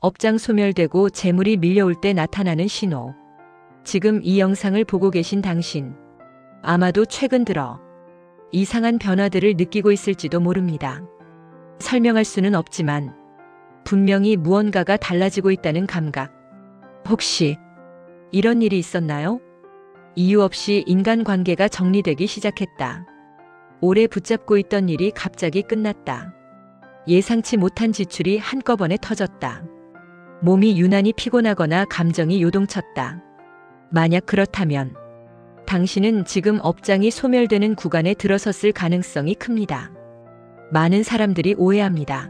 업장 소멸되고 재물이 밀려올 때 나타나는 신호. 지금 이 영상을 보고 계신 당신, 아마도 최근 들어 이상한 변화들을 느끼고 있을지도 모릅니다. 설명할 수는 없지만 분명히 무언가가 달라지고 있다는 감각. 혹시 이런 일이 있었나요? 이유 없이 인간관계가 정리되기 시작했다. 오래 붙잡고 있던 일이 갑자기 끝났다. 예상치 못한 지출이 한꺼번에 터졌다. 몸이 유난히 피곤하거나 감정이 요동쳤다. 만약 그렇다면 당신은 지금 업장이 소멸되는 구간에 들어섰을 가능성이 큽니다. 많은 사람들이 오해합니다.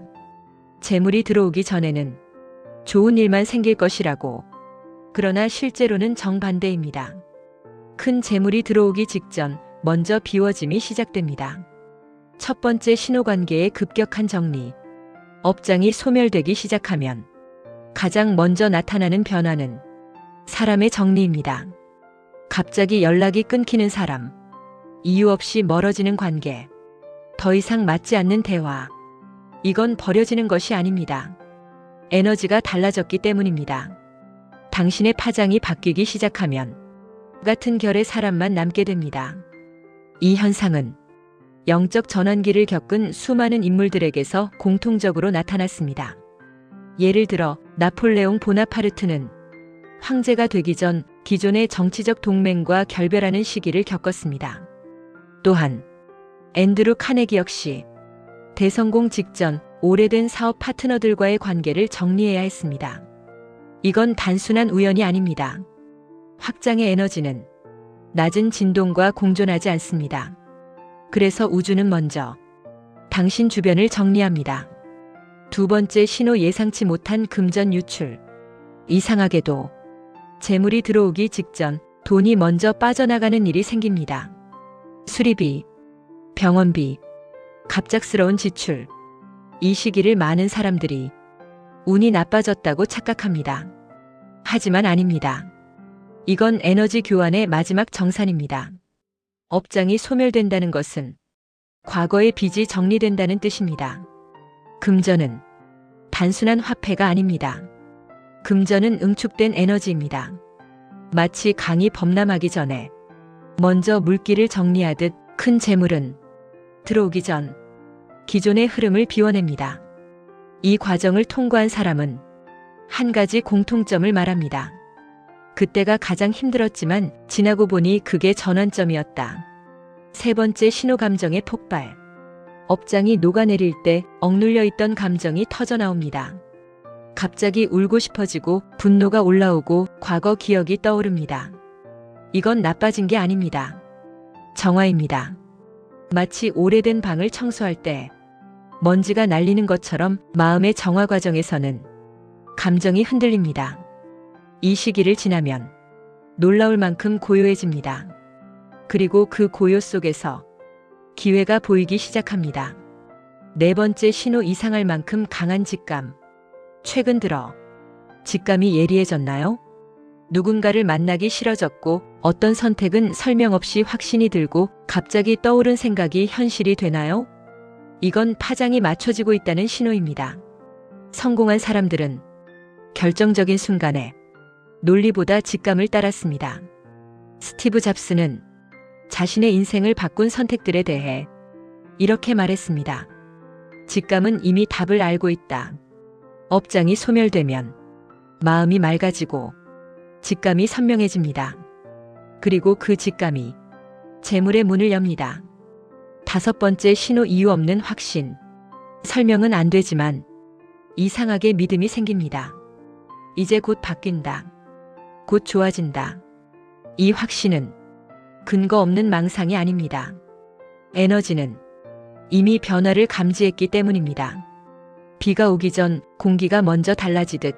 재물이 들어오기 전에는 좋은 일만 생길 것이라고. 그러나 실제로는 정반대입니다. 큰 재물이 들어오기 직전 먼저 비워짐이 시작됩니다. 첫 번째 신호관계의 급격한 정리. 업장이 소멸되기 시작하면 가장 먼저 나타나는 변화는 사람의 정리입니다. 갑자기 연락이 끊기는 사람, 이유 없이 멀어지는 관계, 더 이상 맞지 않는 대화. 이건 버려지는 것이 아닙니다. 에너지가 달라졌기 때문입니다. 당신의 파장이 바뀌기 시작하면 같은 결의 사람만 남게 됩니다. 이 현상은 영적 전환기를 겪은 수많은 인물들에게서 공통적으로 나타났습니다. 예를 들어 나폴레옹 보나파르트는 황제가 되기 전 기존의 정치적 동맹과 결별하는 시기를 겪었습니다. 또한 앤드루 카네기 역시 대성공 직전 오래된 사업 파트너들과의 관계를 정리해야 했습니다. 이건 단순한 우연이 아닙니다. 확장의 에너지는 낮은 진동과 공존하지 않습니다. 그래서 우주는 먼저 당신 주변을 정리합니다. 두 번째 신호, 예상치 못한 금전 유출. 이상하게도 재물이 들어오기 직전 돈이 먼저 빠져나가는 일이 생깁니다. 수리비, 병원비, 갑작스러운 지출. 이 시기를 많은 사람들이 운이 나빠졌다고 착각합니다. 하지만 아닙니다. 이건 에너지 교환의 마지막 정산입니다. 업장이 소멸된다는 것은 과거의 빚이 정리된다는 뜻입니다. 금전은 단순한 화폐가 아닙니다. 금전은 응축된 에너지입니다. 마치 강이 범람하기 전에 먼저 물길을 정리하듯 큰 재물은 들어오기 전 기존의 흐름을 비워냅니다. 이 과정을 통과한 사람은 한 가지 공통점을 말합니다. 그때가 가장 힘들었지만 지나고 보니 그게 전환점이었다. 세 번째 신호, 감정의 폭발. 업장이 녹아내릴 때 억눌려 있던 감정이 터져나옵니다. 갑자기 울고 싶어지고 분노가 올라오고 과거 기억이 떠오릅니다. 이건 나빠진 게 아닙니다. 정화입니다. 마치 오래된 방을 청소할 때 먼지가 날리는 것처럼 마음의 정화 과정에서는 감정이 흔들립니다. 이 시기를 지나면 놀라울 만큼 고요해집니다. 그리고 그 고요 속에서 기회가 보이기 시작합니다. 네 번째 신호, 이상할 만큼 강한 직감. 최근 들어 직감이 예리해졌나요? 누군가를 만나기 싫어졌고 어떤 선택은 설명 없이 확신이 들고 갑자기 떠오른 생각이 현실이 되나요? 이건 파장이 맞춰지고 있다는 신호입니다. 성공한 사람들은 결정적인 순간에 논리보다 직감을 따랐습니다. 스티브 잡스는 자신의 인생을 바꾼 선택들에 대해 이렇게 말했습니다. 직감은 이미 답을 알고 있다. 업장이 소멸되면 마음이 맑아지고 직감이 선명해집니다. 그리고 그 직감이 재물의 문을 엽니다. 다섯 번째 신호, 이유 없는 확신. 설명은 안 되지만 이상하게 믿음이 생깁니다. 이제 곧 바뀐다. 곧 좋아진다. 이 확신은 근거 없는 망상이 아닙니다. 에너지는 이미 변화를 감지했기 때문입니다. 비가 오기 전 공기가 먼저 달라지듯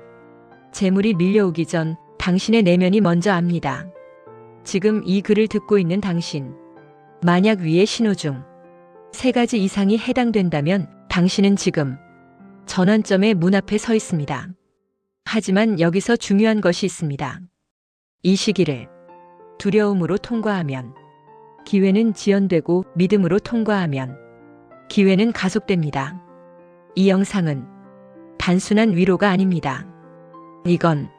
재물이 밀려오기 전 당신의 내면이 먼저 압니다. 지금 이 글을 듣고 있는 당신, 만약 위의 신호 중 세 가지 이상이 해당된다면 당신은 지금 전환점의 문 앞에 서 있습니다. 하지만 여기서 중요한 것이 있습니다. 이 시기를 두려움으로 통과하면 기회는 지연되고 믿음으로 통과하면 기회는 가속됩니다. 이 영상은 단순한 위로가 아닙니다. 이건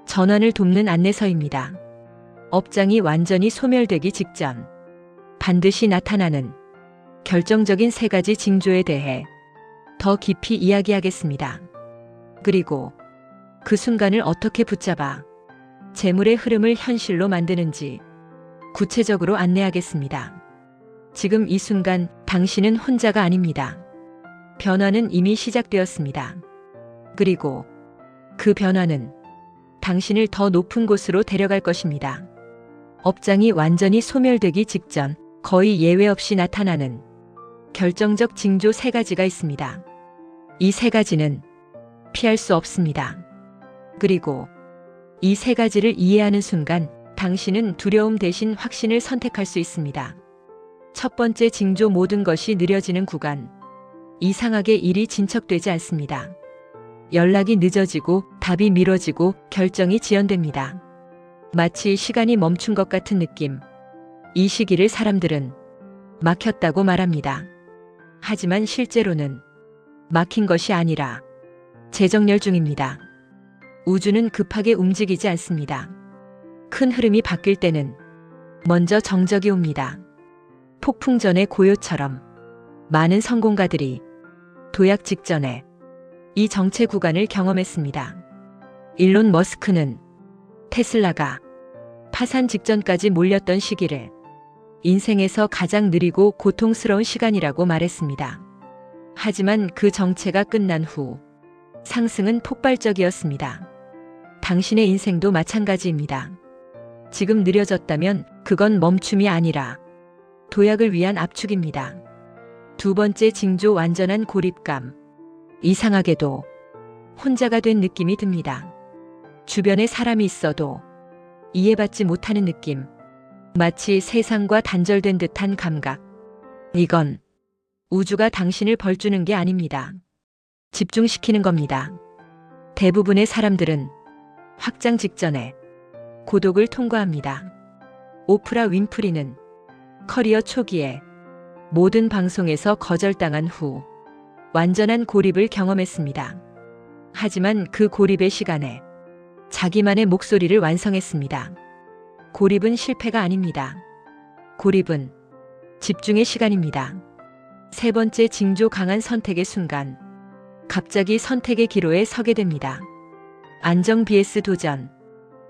전환을 돕는 안내서입니다. 업장이 완전히 소멸되기 직전 반드시 나타나는 결정적인 3가지 징조에 대해 더 깊이 이야기하겠습니다. 그리고 그 순간을 어떻게 붙잡아 재물의 흐름을 현실로 만드는지 구체적으로 안내하겠습니다. 지금 이 순간 당신은 혼자가 아닙니다. 변화는 이미 시작되었습니다. 그리고 그 변화는 당신을 더 높은 곳으로 데려갈 것입니다. 업장이 완전히 소멸되기 직전 거의 예외 없이 나타나는 결정적 징조 3가지가 있습니다. 이 3가지는 피할 수 없습니다. 그리고 이 3가지를 이해하는 순간 당신은 두려움 대신 확신을 선택할 수 있습니다. 첫 번째 징조, 모든 것이 느려지는 구간. 이상하게 일이 진척되지 않습니다. 연락이 늦어지고 답이 미뤄지고 결정이 지연됩니다. 마치 시간이 멈춘 것 같은 느낌. 이 시기를 사람들은 막혔다고 말합니다. 하지만 실제로는 막힌 것이 아니라 재정렬 중입니다. 우주는 급하게 움직이지 않습니다. 큰 흐름이 바뀔 때는 먼저 정적이 옵니다. 폭풍 전의 고요처럼 많은 성공가들이 도약 직전에 이 정체 구간을 경험했습니다. 일론 머스크는 테슬라가 파산 직전까지 몰렸던 시기를 인생에서 가장 느리고 고통스러운 시간이라고 말했습니다. 하지만 그 정체가 끝난 후 상승은 폭발적이었습니다. 당신의 인생도 마찬가지입니다. 지금 느려졌다면 그건 멈춤이 아니라 도약을 위한 압축입니다. 두 번째 징조, 완전한 고립감. 이상하게도 혼자가 된 느낌이 듭니다. 주변에 사람이 있어도 이해받지 못하는 느낌. 마치 세상과 단절된 듯한 감각. 이건 우주가 당신을 벌주는 게 아닙니다. 집중시키는 겁니다. 대부분의 사람들은 확장 직전에 고독을 통과합니다. 오프라 윈프리는 커리어 초기에 모든 방송에서 거절당한 후 완전한 고립을 경험했습니다. 하지만 그 고립의 시간에 자기만의 목소리를 완성했습니다. 고립은 실패가 아닙니다. 고립은 집중의 시간입니다. 세 번째 징조, 강한 선택의 순간. 갑자기 선택의 기로에 서게 됩니다. 안정 vs 도전,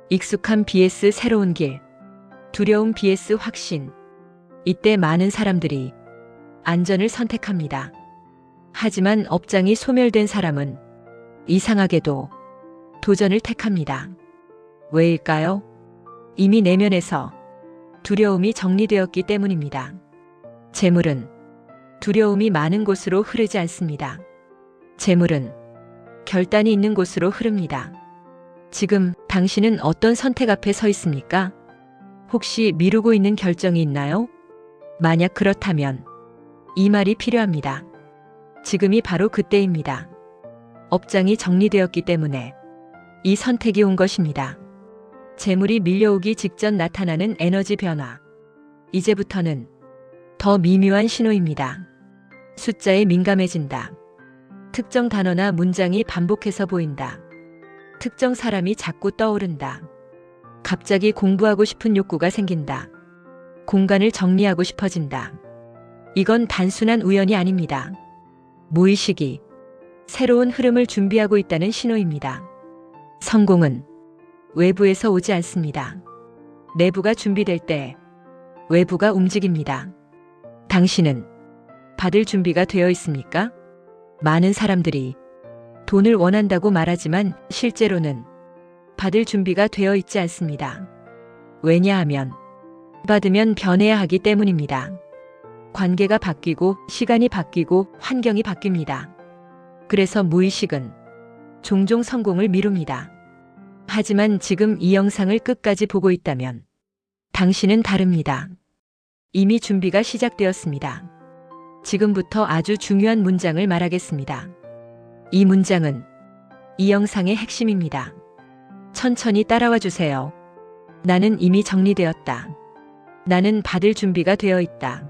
익숙함 vs 새로운 길, 두려움 vs 확신. 이때 많은 사람들이 안전을 선택합니다. 하지만 업장이 소멸된 사람은 이상하게도 도전을 택합니다. 왜일까요? 이미 내면에서 두려움이 정리되었기 때문입니다. 재물은 두려움이 많은 곳으로 흐르지 않습니다. 재물은 결단이 있는 곳으로 흐릅니다. 지금 당신은 어떤 선택 앞에 서 있습니까? 혹시 미루고 있는 결정이 있나요? 만약 그렇다면 이 말이 필요합니다. 지금이 바로 그때입니다. 업장이 정리되었기 때문에 이 선택이 온 것입니다. 재물이 밀려오기 직전 나타나는 에너지 변화. 이제부터는 더 미묘한 신호입니다. 숫자에 민감해진다. 특정 단어나 문장이 반복해서 보인다. 특정 사람이 자꾸 떠오른다. 갑자기 공부하고 싶은 욕구가 생긴다. 공간을 정리하고 싶어진다. 이건 단순한 우연이 아닙니다. 무의식이 새로운 흐름을 준비하고 있다는 신호입니다. 성공은 외부에서 오지 않습니다. 내부가 준비될 때 외부가 움직입니다. 당신은 받을 준비가 되어 있습니까? 많은 사람들이 돈을 원한다고 말하지만 실제로는 받을 준비가 되어 있지 않습니다. 왜냐하면 받으면 변해야 하기 때문입니다. 관계가 바뀌고 시간이 바뀌고 환경이 바뀝니다. 그래서 무의식은 종종 성공을 미룹니다. 하지만 지금 이 영상을 끝까지 보고 있다면 당신은 다릅니다. 이미 준비가 시작되었습니다. 지금부터 아주 중요한 문장을 말하겠습니다. 이 문장은 이 영상의 핵심입니다. 천천히 따라와 주세요. 나는 이미 정리되었다. 나는 받을 준비가 되어 있다.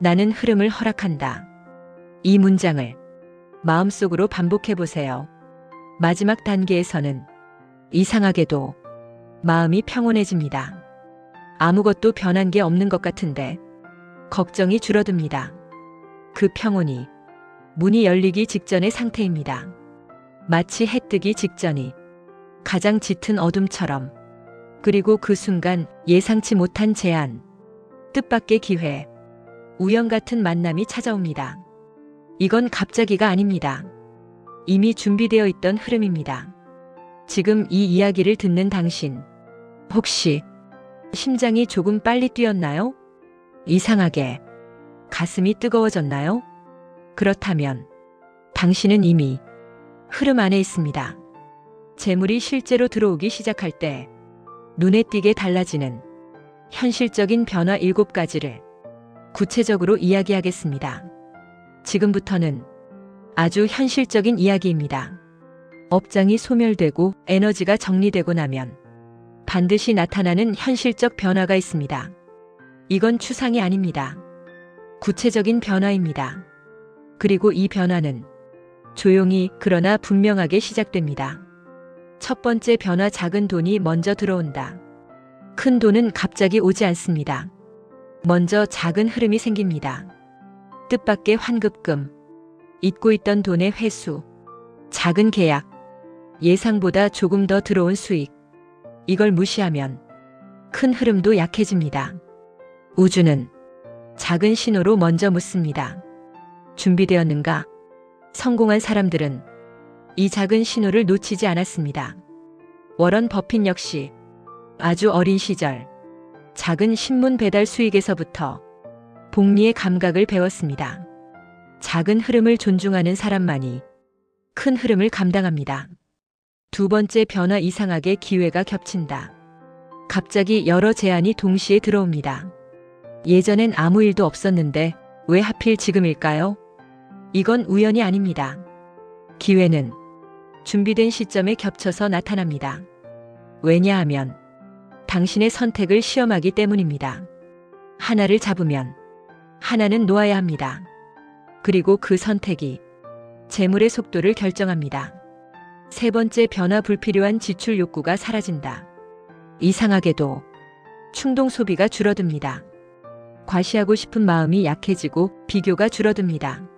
나는 흐름을 허락한다. 이 문장을 마음속으로 반복해 보세요. 마지막 단계에서는 이상하게도 마음이 평온해집니다. 아무것도 변한 게 없는 것 같은데 걱정이 줄어듭니다. 그 평온이 문이 열리기 직전의 상태입니다. 마치 해 뜨기 직전이 가장 짙은 어둠처럼. 그리고 그 순간 예상치 못한 제안, 뜻밖의 기회, 우연 같은 만남이 찾아옵니다. 이건 갑자기가 아닙니다. 이미 준비되어 있던 흐름입니다. 지금 이 이야기를 듣는 당신, 혹시 심장이 조금 빨리 뛰었나요? 이상하게 가슴이 뜨거워졌나요? 그렇다면 당신은 이미 흐름 안에 있습니다. 재물이 실제로 들어오기 시작할 때 눈에 띄게 달라지는 현실적인 변화 7가지를 구체적으로 이야기하겠습니다. 지금부터는 아주 현실적인 이야기입니다. 업장이 소멸되고 에너지가 정리되고 나면 반드시 나타나는 현실적 변화가 있습니다. 이건 추상이 아닙니다. 구체적인 변화입니다. 그리고 이 변화는 조용히 그러나 분명하게 시작됩니다. 첫 번째 변화, 작은 돈이 먼저 들어온다. 큰 돈은 갑자기 오지 않습니다. 먼저 작은 흐름이 생깁니다. 뜻밖의 환급금, 잊고 있던 돈의 회수, 작은 계약, 예상보다 조금 더 들어온 수익. 이걸 무시하면 큰 흐름도 약해집니다. 우주는 작은 신호로 먼저 묻습니다. 준비되었는가? 성공한 사람들은 이 작은 신호를 놓치지 않았습니다. 워런 버핏 역시 아주 어린 시절 작은 신문 배달 수익에서부터 복리의 감각을 배웠습니다. 작은 흐름을 존중하는 사람만이 큰 흐름을 감당합니다. 두 번째 변화, 이상하게 기회가 겹친다. 갑자기 여러 제안이 동시에 들어옵니다. 예전엔 아무 일도 없었는데 왜 하필 지금일까요? 이건 우연이 아닙니다. 기회는 준비된 시점에 겹쳐서 나타납니다. 왜냐하면 당신의 선택을 시험하기 때문입니다. 하나를 잡으면 하나는 놓아야 합니다. 그리고 그 선택이 재물의 속도를 결정합니다. 세 번째 변화, 불필요한 지출 욕구가 사라진다. 이상하게도 충동 소비가 줄어듭니다. 과시하고 싶은 마음이 약해지고 비교가 줄어듭니다.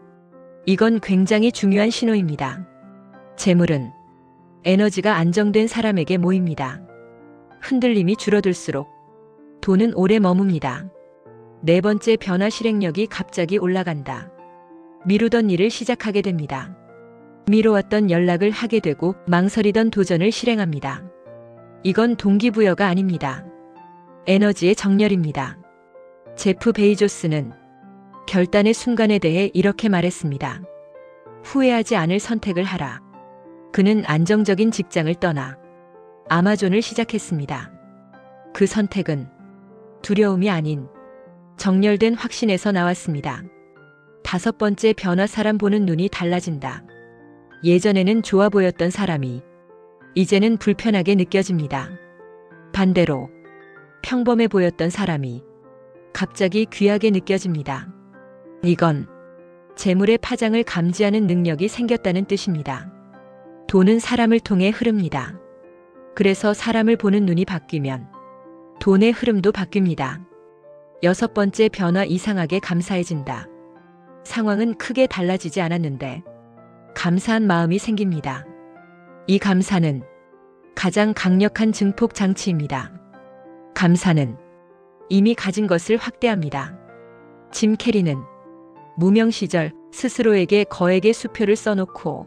이건 굉장히 중요한 신호입니다. 재물은 에너지가 안정된 사람에게 모입니다. 흔들림이 줄어들수록 돈은 오래 머뭅니다. 네 번째 변화, 실행력이 갑자기 올라간다. 미루던 일을 시작하게 됩니다. 미뤄왔던 연락을 하게 되고 망설이던 도전을 실행합니다. 이건 동기부여가 아닙니다. 에너지의 정렬입니다. 제프 베이조스는 결단의 순간에 대해 이렇게 말했습니다. 후회하지 않을 선택을 하라. 그는 안정적인 직장을 떠나 아마존을 시작했습니다. 그 선택은 두려움이 아닌 정렬된 확신에서 나왔습니다. 다섯 번째 변화, 사람 보는 눈이 달라진다. 예전에는 좋아 보였던 사람이 이제는 불편하게 느껴집니다. 반대로 평범해 보였던 사람이 갑자기 귀하게 느껴집니다. 이건 재물의 파장을 감지하는 능력이 생겼다는 뜻입니다. 돈은 사람을 통해 흐릅니다. 그래서 사람을 보는 눈이 바뀌면 돈의 흐름도 바뀝니다. 여섯 번째 변화, 이상하게 감사해진다. 상황은 크게 달라지지 않았는데 감사한 마음이 생깁니다. 이 감사는 가장 강력한 증폭 장치입니다. 감사는 이미 가진 것을 확대합니다. 짐 캐리는 무명 시절 스스로에게 거액의 수표를 써놓고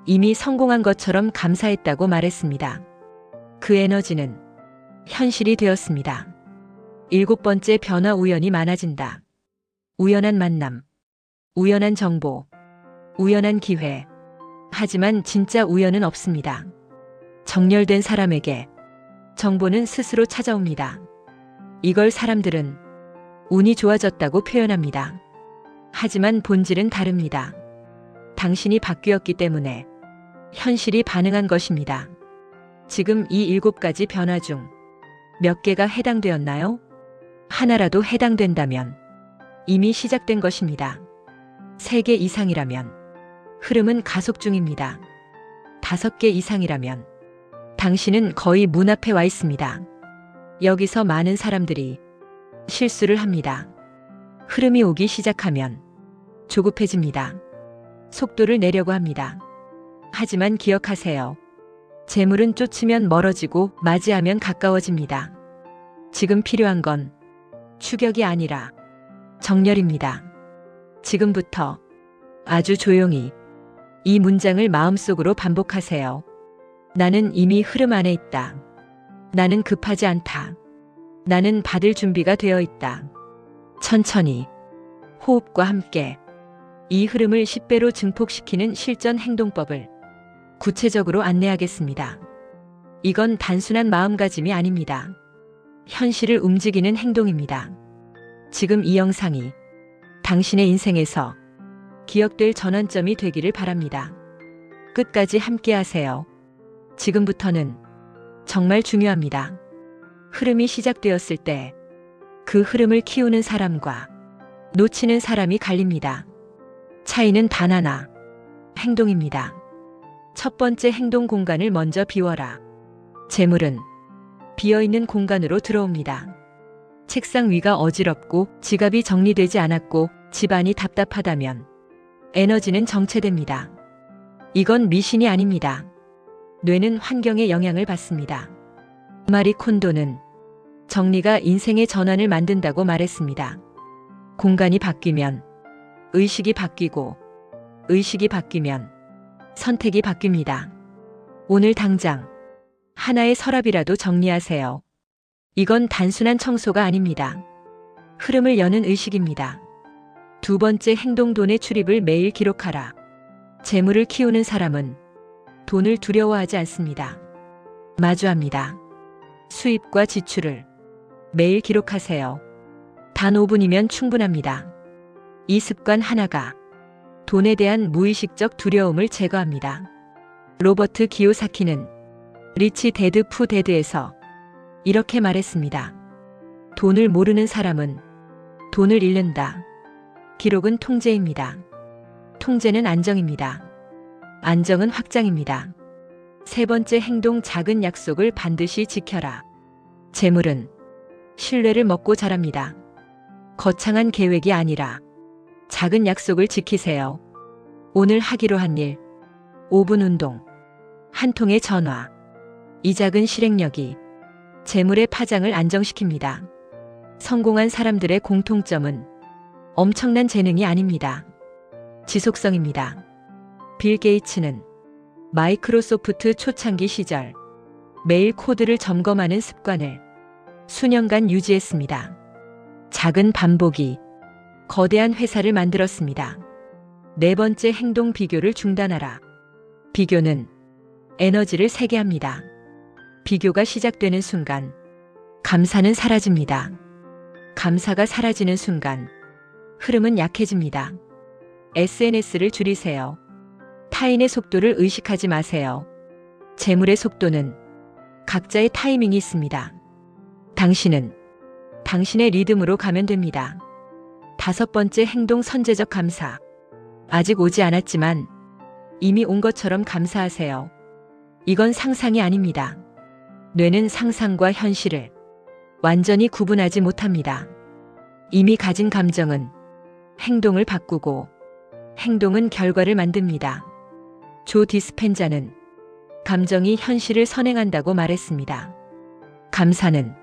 이미 성공한 것처럼 감사했다고 말했습니다. 그 에너지는 현실이 되었습니다. 일곱 번째 변화, 우연이 많아진다. 우연한 만남, 우연한 정보, 우연한 기회. 하지만 진짜 우연은 없습니다. 정렬된 사람에게 정보는 스스로 찾아옵니다. 이걸 사람들은 운이 좋아졌다고 표현합니다. 하지만 본질은 다릅니다. 당신이 바뀌었기 때문에 현실이 반응한 것입니다. 지금 이 7가지 변화 중 몇 개가 해당되었나요? 하나라도 해당된다면 이미 시작된 것입니다. 3개 이상이라면 흐름은 가속 중입니다. 5개 이상이라면 당신은 거의 문 앞에 와 있습니다. 여기서 많은 사람들이 실수를 합니다. 흐름이 오기 시작하면 조급해집니다. 속도를 내려고 합니다. 하지만 기억하세요. 재물은 쫓으면 멀어지고 맞이하면 가까워집니다. 지금 필요한 건 추격이 아니라 정렬입니다. 지금부터 아주 조용히 이 문장을 마음속으로 반복하세요. 나는 이미 흐름 안에 있다. 나는 급하지 않다. 나는 받을 준비가 되어 있다. 천천히 호흡과 함께 이 흐름을 10배로 증폭시키는 실전 행동법을 구체적으로 안내하겠습니다. 이건 단순한 마음가짐이 아닙니다. 현실을 움직이는 행동입니다. 지금 이 영상이 당신의 인생에서 기억될 전환점이 되기를 바랍니다. 끝까지 함께 하세요. 지금부터는 정말 중요합니다. 흐름이 시작되었을 때 그 흐름을 키우는 사람과 놓치는 사람이 갈립니다. 차이는 단 하나, 행동입니다. 첫 번째 행동 공간을 먼저 비워라. 재물은 비어있는 공간으로 들어옵니다. 책상 위가 어지럽고 지갑이 정리되지 않았고 집안이 답답하다면 에너지는 정체됩니다. 이건 미신이 아닙니다. 뇌는 환경의 영향을 받습니다. 마리 콘도는 정리가 인생의 전환을 만든다고 말했습니다. 공간이 바뀌면 의식이 바뀌고 의식이 바뀌면 선택이 바뀝니다. 오늘 당장 하나의 서랍이라도 정리하세요. 이건 단순한 청소가 아닙니다. 흐름을 여는 의식입니다. 두 번째 행동 돈의 출입을 매일 기록하라. 재물을 키우는 사람은 돈을 두려워하지 않습니다. 마주합니다. 수입과 지출을 매일 기록하세요. 단 5분이면 충분합니다. 이 습관 하나가 돈에 대한 무의식적 두려움을 제거합니다. 로버트 기요사키는 리치 데드 푸 데드에서 이렇게 말했습니다. 돈을 모르는 사람은 돈을 잃는다. 기록은 통제입니다. 통제는 안정입니다. 안정은 확장입니다. 세 번째 행동 작은 약속을 반드시 지켜라. 재물은 신뢰를 먹고 자랍니다. 거창한 계획이 아니라 작은 약속을 지키세요. 오늘 하기로 한 일, 5분 운동, 한 통의 전화. 이 작은 실행력이 재물의 파장을 안정시킵니다. 성공한 사람들의 공통점은 엄청난 재능이 아닙니다. 지속성입니다. 빌 게이츠는 마이크로소프트 초창기 시절 매일 코드를 점검하는 습관을 수년간 유지했습니다. 작은 반복이 거대한 회사를 만들었습니다. 네 번째 행동 비교를 중단하라. 비교는 에너지를 세게 합니다. 비교가 시작되는 순간 감사는 사라집니다. 감사가 사라지는 순간 흐름은 약해집니다. SNS를 줄이세요. 타인의 속도를 의식하지 마세요. 재물의 속도는 각자의 타이밍이 있습니다. 당신은 당신의 리듬으로 가면 됩니다. 다섯 번째 행동 선제적 감사. 아직 오지 않았지만 이미 온 것처럼 감사하세요. 이건 상상이 아닙니다. 뇌는 상상과 현실을 완전히 구분하지 못합니다. 이미 가진 감정은 행동을 바꾸고 행동은 결과를 만듭니다. 조 디스펜자는 감정이 현실을 선행한다고 말했습니다. 감사는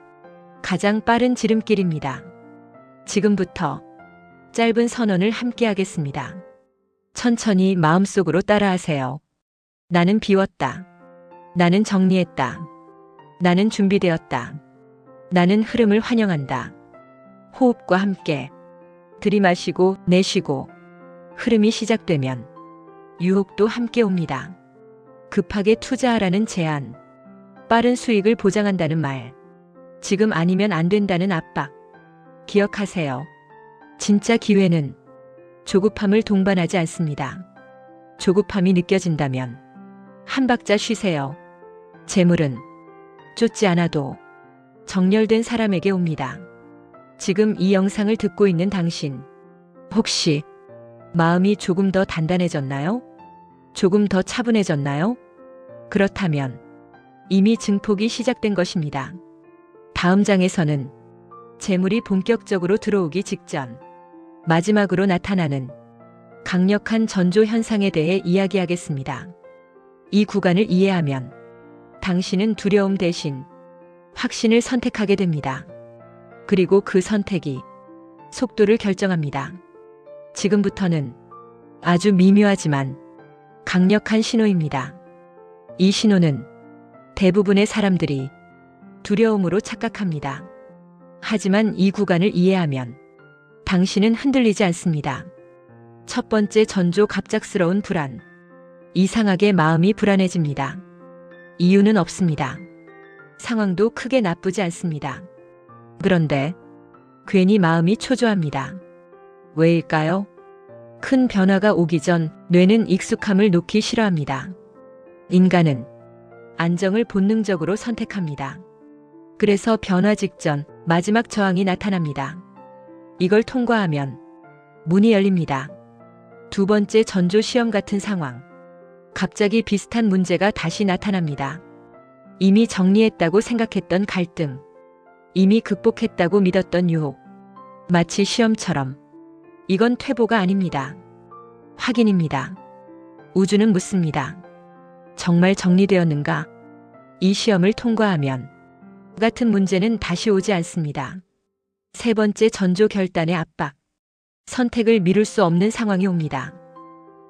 가장 빠른 지름길입니다. 지금부터 짧은 선언을 함께 하겠습니다. 천천히 마음속으로 따라하세요. 나는 비웠다. 나는 정리했다. 나는 준비되었다. 나는 흐름을 환영한다. 호흡과 함께 들이마시고 내쉬고 흐름이 시작되면 유혹도 함께 옵니다. 급하게 투자하라는 제안, 빠른 수익을 보장한다는 말, 지금 아니면 안 된다는 압박. 기억하세요. 진짜 기회는 조급함을 동반하지 않습니다. 조급함이 느껴진다면 한 박자 쉬세요. 재물은 쫓지 않아도 정렬된 사람에게 옵니다. 지금 이 영상을 듣고 있는 당신, 혹시 마음이 조금 더 단단해졌나요? 조금 더 차분해졌나요? 그렇다면 이미 증폭이 시작된 것입니다. 다음 장에서는 재물이 본격적으로 들어오기 직전 마지막으로 나타나는 강력한 전조 현상에 대해 이야기하겠습니다. 이 구간을 이해하면 당신은 두려움 대신 확신을 선택하게 됩니다. 그리고 그 선택이 속도를 결정합니다. 지금부터는 아주 미묘하지만 강력한 신호입니다. 이 신호는 대부분의 사람들이 두려움으로 착각합니다. 하지만 이 구간을 이해하면 당신은 흔들리지 않습니다. 첫 번째 전조 갑작스러운 불안. 이상하게 마음이 불안해집니다. 이유는 없습니다. 상황도 크게 나쁘지 않습니다. 그런데 괜히 마음이 초조합니다. 왜일까요? 큰 변화가 오기 전 뇌는 익숙함을 놓기 싫어합니다. 인간은 안정을 본능적으로 선택합니다. 그래서 변화 직전 마지막 저항이 나타납니다. 이걸 통과하면 문이 열립니다. 두 번째 전조 시험 같은 상황. 갑자기 비슷한 문제가 다시 나타납니다. 이미 정리했다고 생각했던 갈등. 이미 극복했다고 믿었던 유혹. 마치 시험처럼. 이건 퇴보가 아닙니다. 확인입니다. 우주는 묻습니다. 정말 정리되었는가? 이 시험을 통과하면 같은 문제는 다시 오지 않습니다. 세 번째 전조 결단의 압박. 선택을 미룰 수 없는 상황이 옵니다.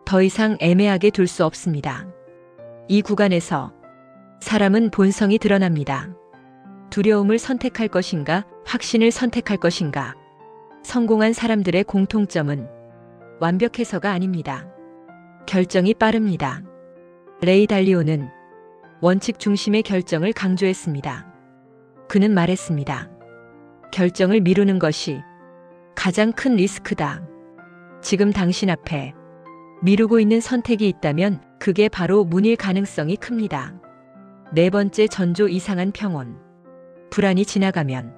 더 이상 애매하게 둘 수 없습니다. 이 구간에서 사람은 본성이 드러납니다. 두려움을 선택할 것인가, 확신을 선택할 것인가. 성공한 사람들의 공통점은 완벽해서가 아닙니다. 결정이 빠릅니다. 레이 달리오는 원칙 중심의 결정을 강조했습니다. 그는 말했습니다. 결정을 미루는 것이 가장 큰 리스크다. 지금 당신 앞에 미루고 있는 선택이 있다면 그게 바로 문일 가능성이 큽니다. 네 번째 전조 이상한 평온. 불안이 지나가면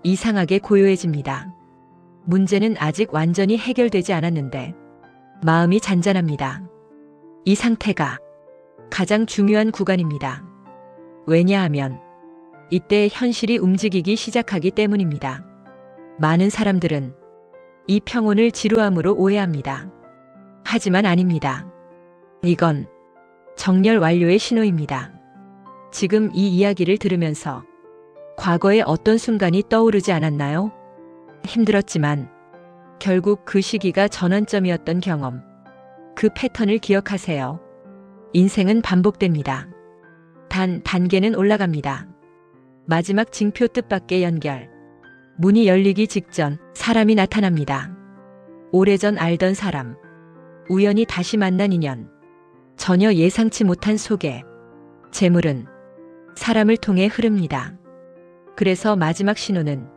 이상하게 고요해집니다. 문제는 아직 완전히 해결되지 않았는데 마음이 잔잔합니다. 이 상태가 가장 중요한 구간입니다. 왜냐하면 이때 현실이 움직이기 시작하기 때문입니다. 많은 사람들은 이 평온을 지루함으로 오해합니다. 하지만 아닙니다. 이건 정렬 완료의 신호입니다. 지금 이 이야기를 들으면서 과거의 어떤 순간이 떠오르지 않았나요? 힘들었지만 결국 그 시기가 전환점이었던 경험. 그 패턴을 기억하세요. 인생은 반복됩니다. 단 단계는 올라갑니다. 마지막 징표 뜻밖의 연결. 문이 열리기 직전 사람이 나타납니다. 오래전 알던 사람. 우연히 다시 만난 인연. 전혀 예상치 못한 소개. 재물은 사람을 통해 흐릅니다. 그래서 마지막 신호는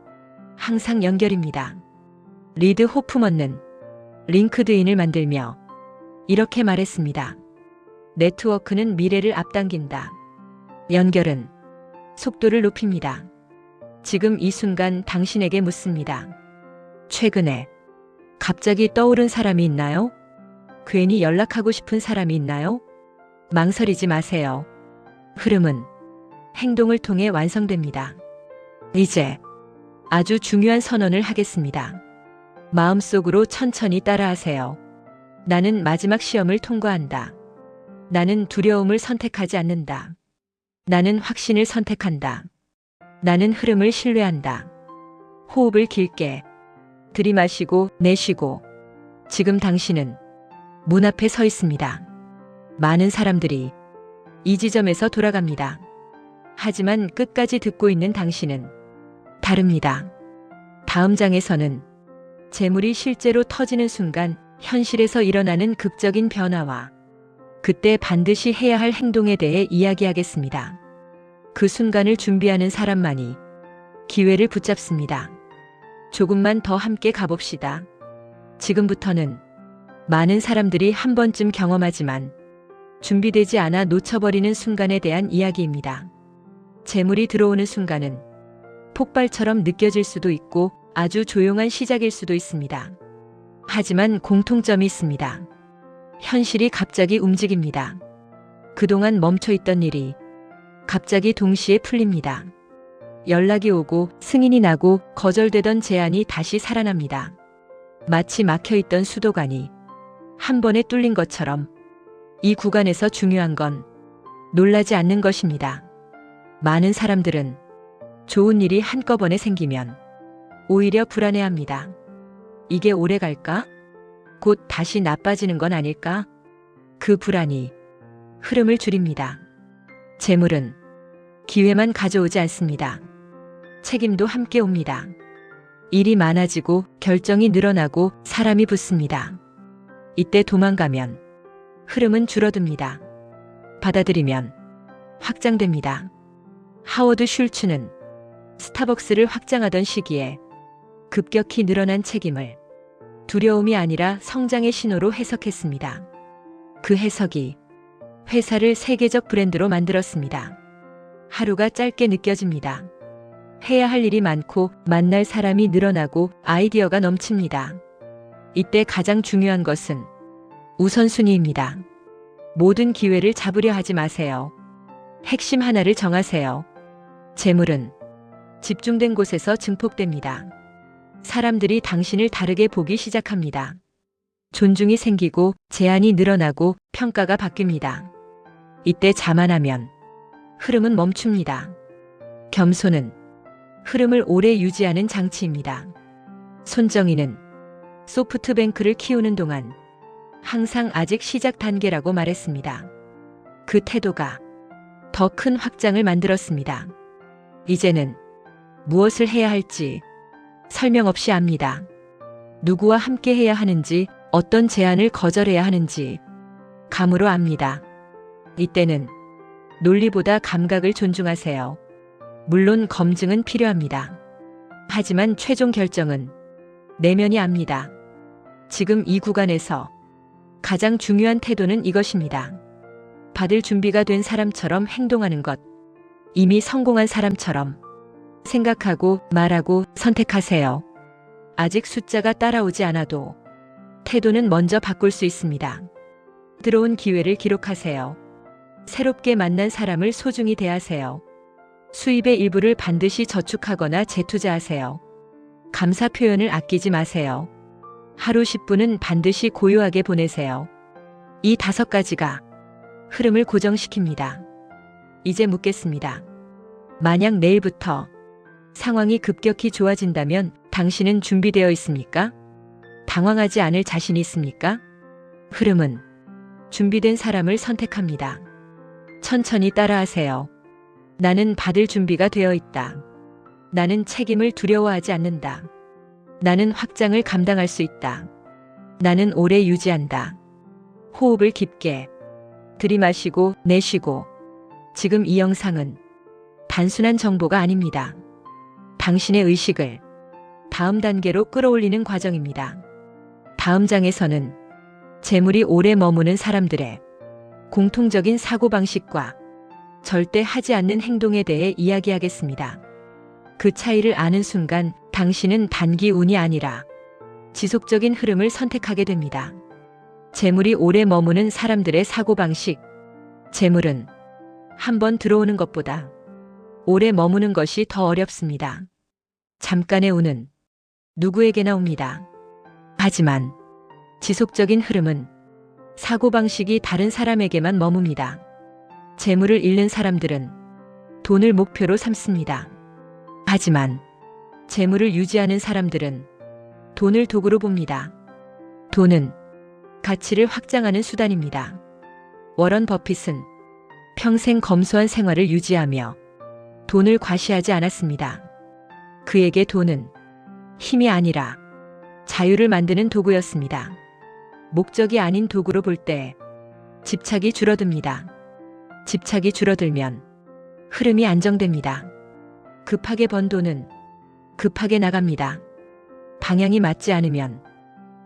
항상 연결입니다. 리드 호프먼은 링크드인을 만들며 이렇게 말했습니다. 네트워크는 미래를 앞당긴다. 연결은 속도를 높입니다. 지금 이 순간 당신에게 묻습니다. 최근에 갑자기 떠오른 사람이 있나요? 괜히 연락하고 싶은 사람이 있나요? 망설이지 마세요. 흐름은 행동을 통해 완성됩니다. 이제 아주 중요한 선언을 하겠습니다. 마음속으로 천천히 따라하세요. 나는 마지막 시험을 통과한다. 나는 두려움을 선택하지 않는다. 나는 확신을 선택한다. 나는 흐름을 신뢰한다. 호흡을 길게 들이마시고 내쉬고. 지금 당신은 문 앞에 서 있습니다. 많은 사람들이 이 지점에서 돌아갑니다. 하지만 끝까지 듣고 있는 당신은 다릅니다. 다음 장에서는 재물이 실제로 터지는 순간 현실에서 일어나는 극적인 변화와 그때 반드시 해야 할 행동에 대해 이야기하겠습니다. 그 순간을 준비하는 사람만이 기회를 붙잡습니다. 조금만 더 함께 가봅시다. 지금부터는 많은 사람들이 한 번쯤 경험하지만 준비되지 않아 놓쳐버리는 순간에 대한 이야기입니다. 재물이 들어오는 순간은 폭발처럼 느껴질 수도 있고 아주 조용한 시작일 수도 있습니다. 하지만 공통점이 있습니다. 현실이 갑자기 움직입니다. 그동안 멈춰있던 일이 갑자기 동시에 풀립니다. 연락이 오고 승인이 나고 거절되던 제안이 다시 살아납니다. 마치 막혀있던 수도관이 한 번에 뚫린 것처럼 이 구간에서 중요한 건 놀라지 않는 것입니다. 많은 사람들은 좋은 일이 한꺼번에 생기면 오히려 불안해합니다. 이게 오래 갈까? 곧 다시 나빠지는 건 아닐까? 그 불안이 흐름을 줄입니다. 재물은 기회만 가져오지 않습니다. 책임도 함께 옵니다. 일이 많아지고 결정이 늘어나고 사람이 붙습니다. 이때 도망가면 흐름은 줄어듭니다. 받아들이면 확장됩니다. 하워드 슐츠는 스타벅스를 확장하던 시기에 급격히 늘어난 책임을 두려움이 아니라 성장의 신호로 해석했습니다. 그 해석이 회사를 세계적 브랜드로 만들었습니다. 하루가 짧게 느껴집니다. 해야 할 일이 많고 만날 사람이 늘어나고 아이디어가 넘칩니다. 이때 가장 중요한 것은 우선순위입니다. 모든 기회를 잡으려 하지 마세요. 핵심 하나를 정하세요. 재물은 집중된 곳에서 증폭됩니다. 사람들이 당신을 다르게 보기 시작합니다. 존중이 생기고 제한이 늘어나고 평가가 바뀝니다. 이때 자만하면 흐름은 멈춥니다. 겸손은 흐름을 오래 유지하는 장치입니다. 손정희는 소프트뱅크를 키우는 동안 항상 아직 시작 단계라고 말했습니다. 그 태도가 더 큰 확장을 만들었습니다. 이제는 무엇을 해야 할지 설명 없이 압니다. 누구와 함께 해야 하는지, 어떤 제안을 거절해야 하는지 감으로 압니다. 이때는 논리보다 감각을 존중하세요. 물론 검증은 필요합니다. 하지만 최종 결정은 내면이 압니다. 지금 이 구간에서 가장 중요한 태도는 이것입니다. 받을 준비가 된 사람처럼 행동하는 것. 이미 성공한 사람처럼 생각하고 말하고 선택하세요. 아직 숫자가 따라오지 않아도 태도는 먼저 바꿀 수 있습니다. 들어온 기회를 기록하세요. 새롭게 만난 사람을 소중히 대하세요. 수입의 일부를 반드시 저축하거나 재투자하세요. 감사 표현을 아끼지 마세요. 하루 10분은 반드시 고요하게 보내세요. 이 5가지가 흐름을 고정시킵니다. 이제 묻겠습니다. 만약 내일부터 상황이 급격히 좋아진다면 당신은 준비되어 있습니까? 당황하지 않을 자신이 있습니까? 흐름은 준비된 사람을 선택합니다. 천천히 따라하세요. 나는 받을 준비가 되어 있다. 나는 책임을 두려워하지 않는다. 나는 확장을 감당할 수 있다. 나는 오래 유지한다. 호흡을 깊게 들이마시고 내쉬고. 지금 이 영상은 단순한 정보가 아닙니다. 당신의 의식을 다음 단계로 끌어올리는 과정입니다. 다음 장에서는 재물이 오래 머무는 사람들의 공통적인 사고방식과 절대 하지 않는 행동에 대해 이야기하겠습니다. 그 차이를 아는 순간 당신은 단기 운이 아니라 지속적인 흐름을 선택하게 됩니다. 재물이 오래 머무는 사람들의 사고방식. 재물은 한번 들어오는 것보다 오래 머무는 것이 더 어렵습니다. 잠깐의 운은 누구에게나 옵니다. 하지만 지속적인 흐름은 사고방식이 다른 사람에게만 머뭅니다. 재물을 잃는 사람들은 돈을 목표로 삼습니다. 하지만 재물을 유지하는 사람들은 돈을 도구로 봅니다. 돈은 가치를 확장하는 수단입니다. 워런 버핏은 평생 검소한 생활을 유지하며 돈을 과시하지 않았습니다. 그에게 돈은 힘이 아니라 자유를 만드는 도구였습니다. 목적이 아닌 도구로 볼 때 집착이 줄어듭니다. 집착이 줄어들면 흐름이 안정됩니다. 급하게 번 돈은 급하게 나갑니다. 방향이 맞지 않으면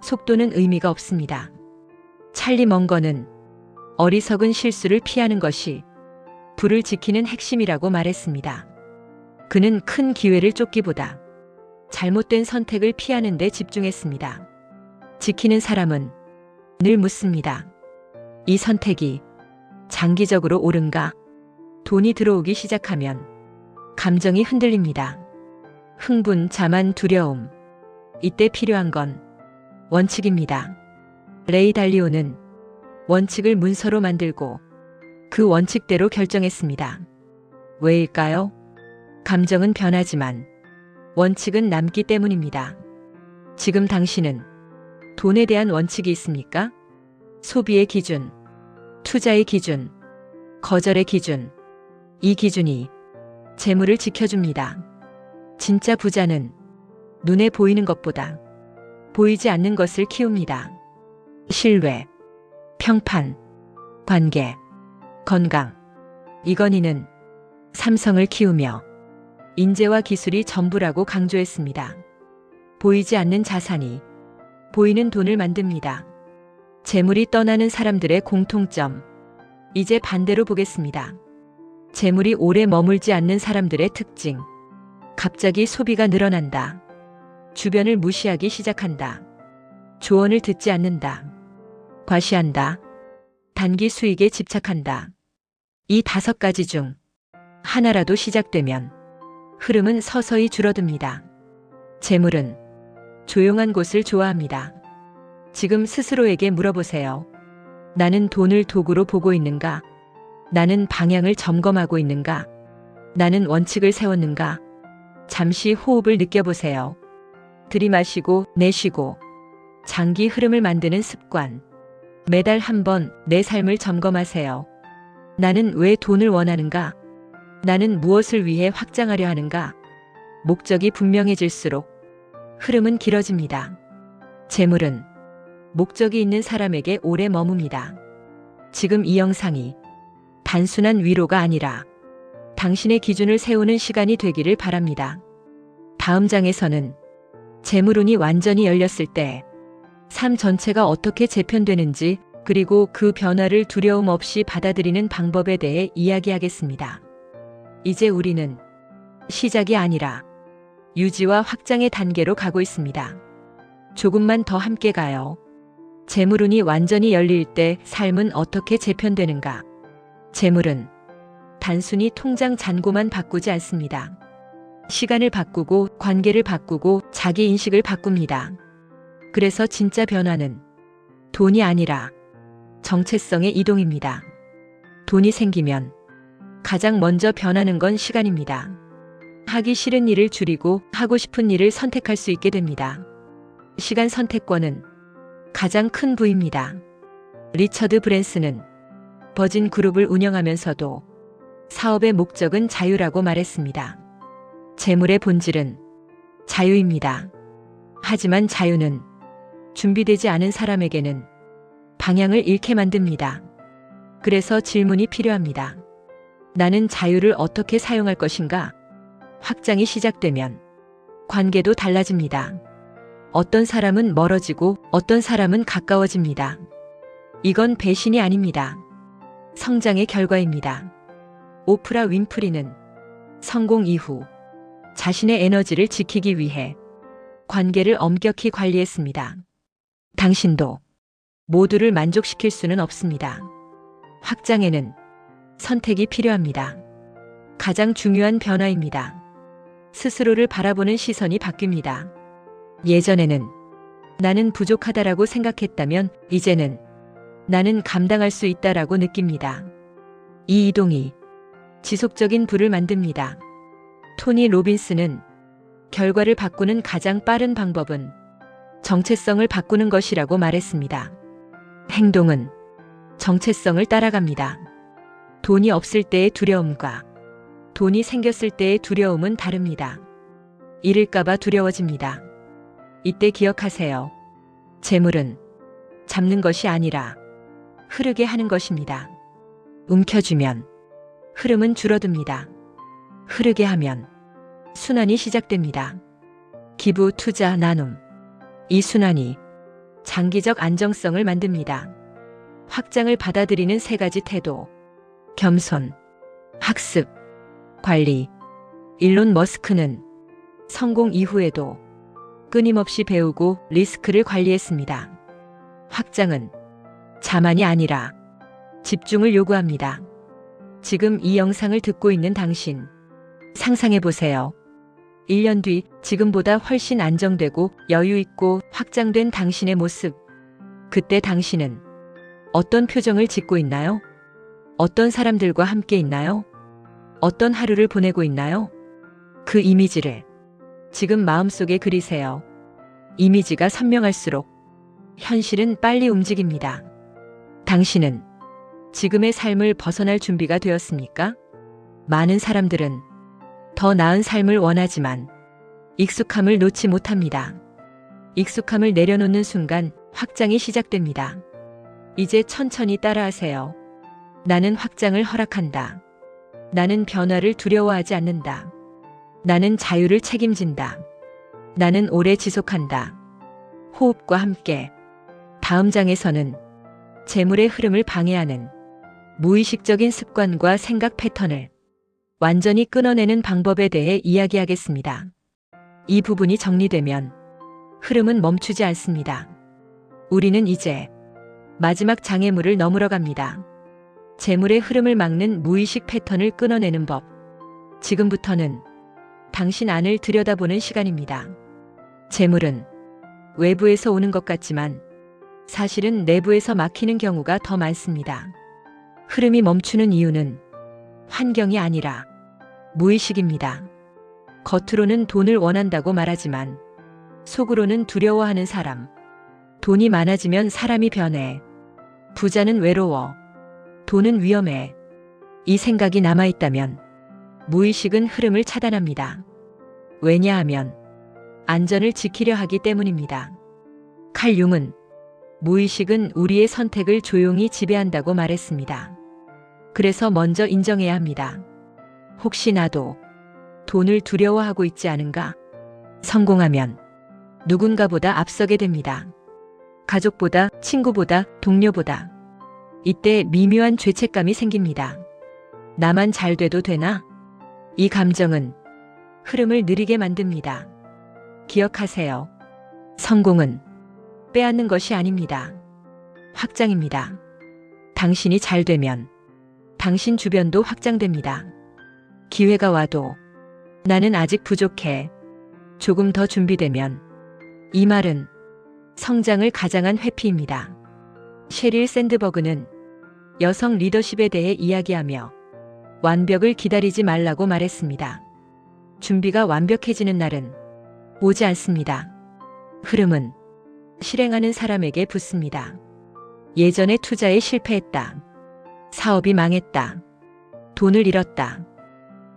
속도는 의미가 없습니다. 찰리 멍거는 어리석은 실수를 피하는 것이 부를 지키는 핵심이라고 말했습니다. 그는 큰 기회를 쫓기보다 잘못된 선택을 피하는 데 집중했습니다. 지키는 사람은 늘 묻습니다. 이 선택이 장기적으로 옳은가? 돈이 들어오기 시작하면 감정이 흔들립니다. 흥분, 자만, 두려움. 이때 필요한 건 원칙입니다. 레이 달리오는 원칙을 문서로 만들고 그 원칙대로 결정했습니다. 왜일까요? 감정은 변하지만 원칙은 남기 때문입니다. 지금 당신은 돈에 대한 원칙이 있습니까? 소비의 기준, 투자의 기준, 거절의 기준. 이 기준이 재물을 지켜줍니다. 진짜 부자는 눈에 보이는 것보다 보이지 않는 것을 키웁니다. 신뢰, 평판, 관계, 건강. 이건희는 삼성을 키우며 인재와 기술이 전부라고 강조했습니다. 보이지 않는 자산이 보이는 돈을 만듭니다. 재물이 떠나는 사람들의 공통점. 이제 반대로 보겠습니다. 재물이 오래 머물지 않는 사람들의 특징. 갑자기 소비가 늘어난다. 주변을 무시하기 시작한다. 조언을 듣지 않는다. 과시한다. 단기 수익에 집착한다. 이 5가지 중 하나라도 시작되면 흐름은 서서히 줄어듭니다. 재물은 조용한 곳을 좋아합니다. 지금 스스로에게 물어보세요. 나는 돈을 도구로 보고 있는가? 나는 방향을 점검하고 있는가? 나는 원칙을 세웠는가? 잠시 호흡을 느껴보세요. 들이마시고 내쉬고. 장기 흐름을 만드는 습관. 매달 한 번 내 삶을 점검하세요. 나는 왜 돈을 원하는가? 나는 무엇을 위해 확장하려 하는가? 목적이 분명해질수록 흐름은 길어집니다. 재물은 목적이 있는 사람에게 오래 머뭅니다. 지금 이 영상이 단순한 위로가 아니라 당신의 기준을 세우는 시간이 되기를 바랍니다. 다음 장에서는 재물운이 완전히 열렸을 때 삶 전체가 어떻게 재편되는지, 그리고 그 변화를 두려움 없이 받아들이는 방법에 대해 이야기하겠습니다. 이제 우리는 시작이 아니라 유지와 확장의 단계로 가고 있습니다. 조금만 더 함께 가요. 재물운이 완전히 열릴 때 삶은 어떻게 재편되는가? 재물은 단순히 통장 잔고만 바꾸지 않습니다. 시간을 바꾸고, 관계를 바꾸고, 자기 인식을 바꿉니다. 그래서 진짜 변화는 돈이 아니라 정체성의 이동입니다. 돈이 생기면 가장 먼저 변하는 건 시간입니다. 하기 싫은 일을 줄이고 하고 싶은 일을 선택할 수 있게 됩니다. 시간 선택권은 가장 큰 부입니다. 리처드 브랜슨은 버진 그룹을 운영하면서도 사업의 목적은 자유라고 말했습니다. 재물의 본질은 자유입니다. 하지만 자유는 준비되지 않은 사람에게는 방향을 잃게 만듭니다. 그래서 질문이 필요합니다. 나는 자유를 어떻게 사용할 것인가? 확장이 시작되면 관계도 달라집니다. 어떤 사람은 멀어지고 어떤 사람은 가까워집니다. 이건 배신이 아닙니다. 성장의 결과입니다. 오프라 윈프리는 성공 이후 자신의 에너지를 지키기 위해 관계를 엄격히 관리했습니다. 당신도 모두를 만족시킬 수는 없습니다. 확장에는 선택이 필요합니다. 가장 중요한 변화입니다. 스스로를 바라보는 시선이 바뀝니다. 예전에는 나는 부족하다라고 생각했다면 이제는 나는 감당할 수 있다라고 느낍니다. 이 이동이 지속적인 부를 만듭니다. 토니 로빈스는 결과를 바꾸는 가장 빠른 방법은 정체성을 바꾸는 것이라고 말했습니다. 행동은 정체성을 따라갑니다. 돈이 없을 때의 두려움과 돈이 생겼을 때의 두려움은 다릅니다. 잃을까봐 두려워집니다. 이때 기억하세요. 재물은 잡는 것이 아니라 흐르게 하는 것입니다. 움켜쥐면 흐름은 줄어듭니다. 흐르게 하면 순환이 시작됩니다. 기부, 투자, 나눔. 이 순환이 장기적 안정성을 만듭니다. 확장을 받아들이는 3가지 태도. 겸손, 학습, 관리. 일론 머스크는 성공 이후에도 끊임없이 배우고 리스크를 관리했습니다. 확장은 자만이 아니라 집중을 요구합니다. 지금 이 영상을 듣고 있는 당신, 상상해 보세요. 1년 뒤 지금보다 훨씬 안정되고 여유 있고 확장된 당신의 모습. 그때 당신은 어떤 표정을 짓고 있나요? 어떤 사람들과 함께 있나요? 어떤 하루를 보내고 있나요? 그 이미지를 지금 마음속에 그리세요. 이미지가 선명할수록 현실은 빨리 움직입니다. 당신은 지금의 삶을 벗어날 준비가 되었습니까? 많은 사람들은 더 나은 삶을 원하지만 익숙함을 놓지 못합니다. 익숙함을 내려놓는 순간 확장이 시작됩니다. 이제 천천히 따라하세요. 나는 확장을 허락한다. 나는 변화를 두려워하지 않는다. 나는 자유를 책임진다. 나는 오래 지속한다. 호흡과 함께 다음 장에서는 재물의 흐름을 방해하는 무의식적인 습관과 생각 패턴을 완전히 끊어내는 방법에 대해 이야기하겠습니다. 이 부분이 정리되면 흐름은 멈추지 않습니다. 우리는 이제 마지막 장애물을 넘으러 갑니다. 재물의 흐름을 막는 무의식 패턴을 끊어내는 법. 지금부터는 당신 안을 들여다보는 시간입니다. 재물은 외부에서 오는 것 같지만 사실은 내부에서 막히는 경우가 더 많습니다. 흐름이 멈추는 이유는 환경이 아니라 무의식입니다. 겉으로는 돈을 원한다고 말하지만 속으로는 두려워하는 사람. 돈이 많아지면 사람이 변해. 부자는 외로워. 돈은 위험해. 이 생각이 남아있다면 무의식은 흐름을 차단합니다. 왜냐하면 안전을 지키려 하기 때문입니다. 칼 융은 무의식은 우리의 선택을 조용히 지배한다고 말했습니다. 그래서 먼저 인정해야 합니다. 혹시 나도 돈을 두려워하고 있지 않은가? 성공하면 누군가보다 앞서게 됩니다. 가족보다, 친구보다, 동료보다. 이때 미묘한 죄책감이 생깁니다. 나만 잘 돼도 되나? 이 감정은 흐름을 느리게 만듭니다. 기억하세요. 성공은 빼앗는 것이 아닙니다. 확장입니다. 당신이 잘 되면 당신 주변도 확장됩니다. 기회가 와도 나는 아직 부족해. 조금 더 준비되면. 이 말은 성장을 가장한 회피입니다. 셰릴 샌드버그는 여성 리더십에 대해 이야기하며 완벽을 기다리지 말라고 말했습니다. 준비가 완벽해지는 날은 오지 않습니다. 흐름은 실행하는 사람에게 붙습니다. 예전에 투자에 실패했다. 사업이 망했다. 돈을 잃었다.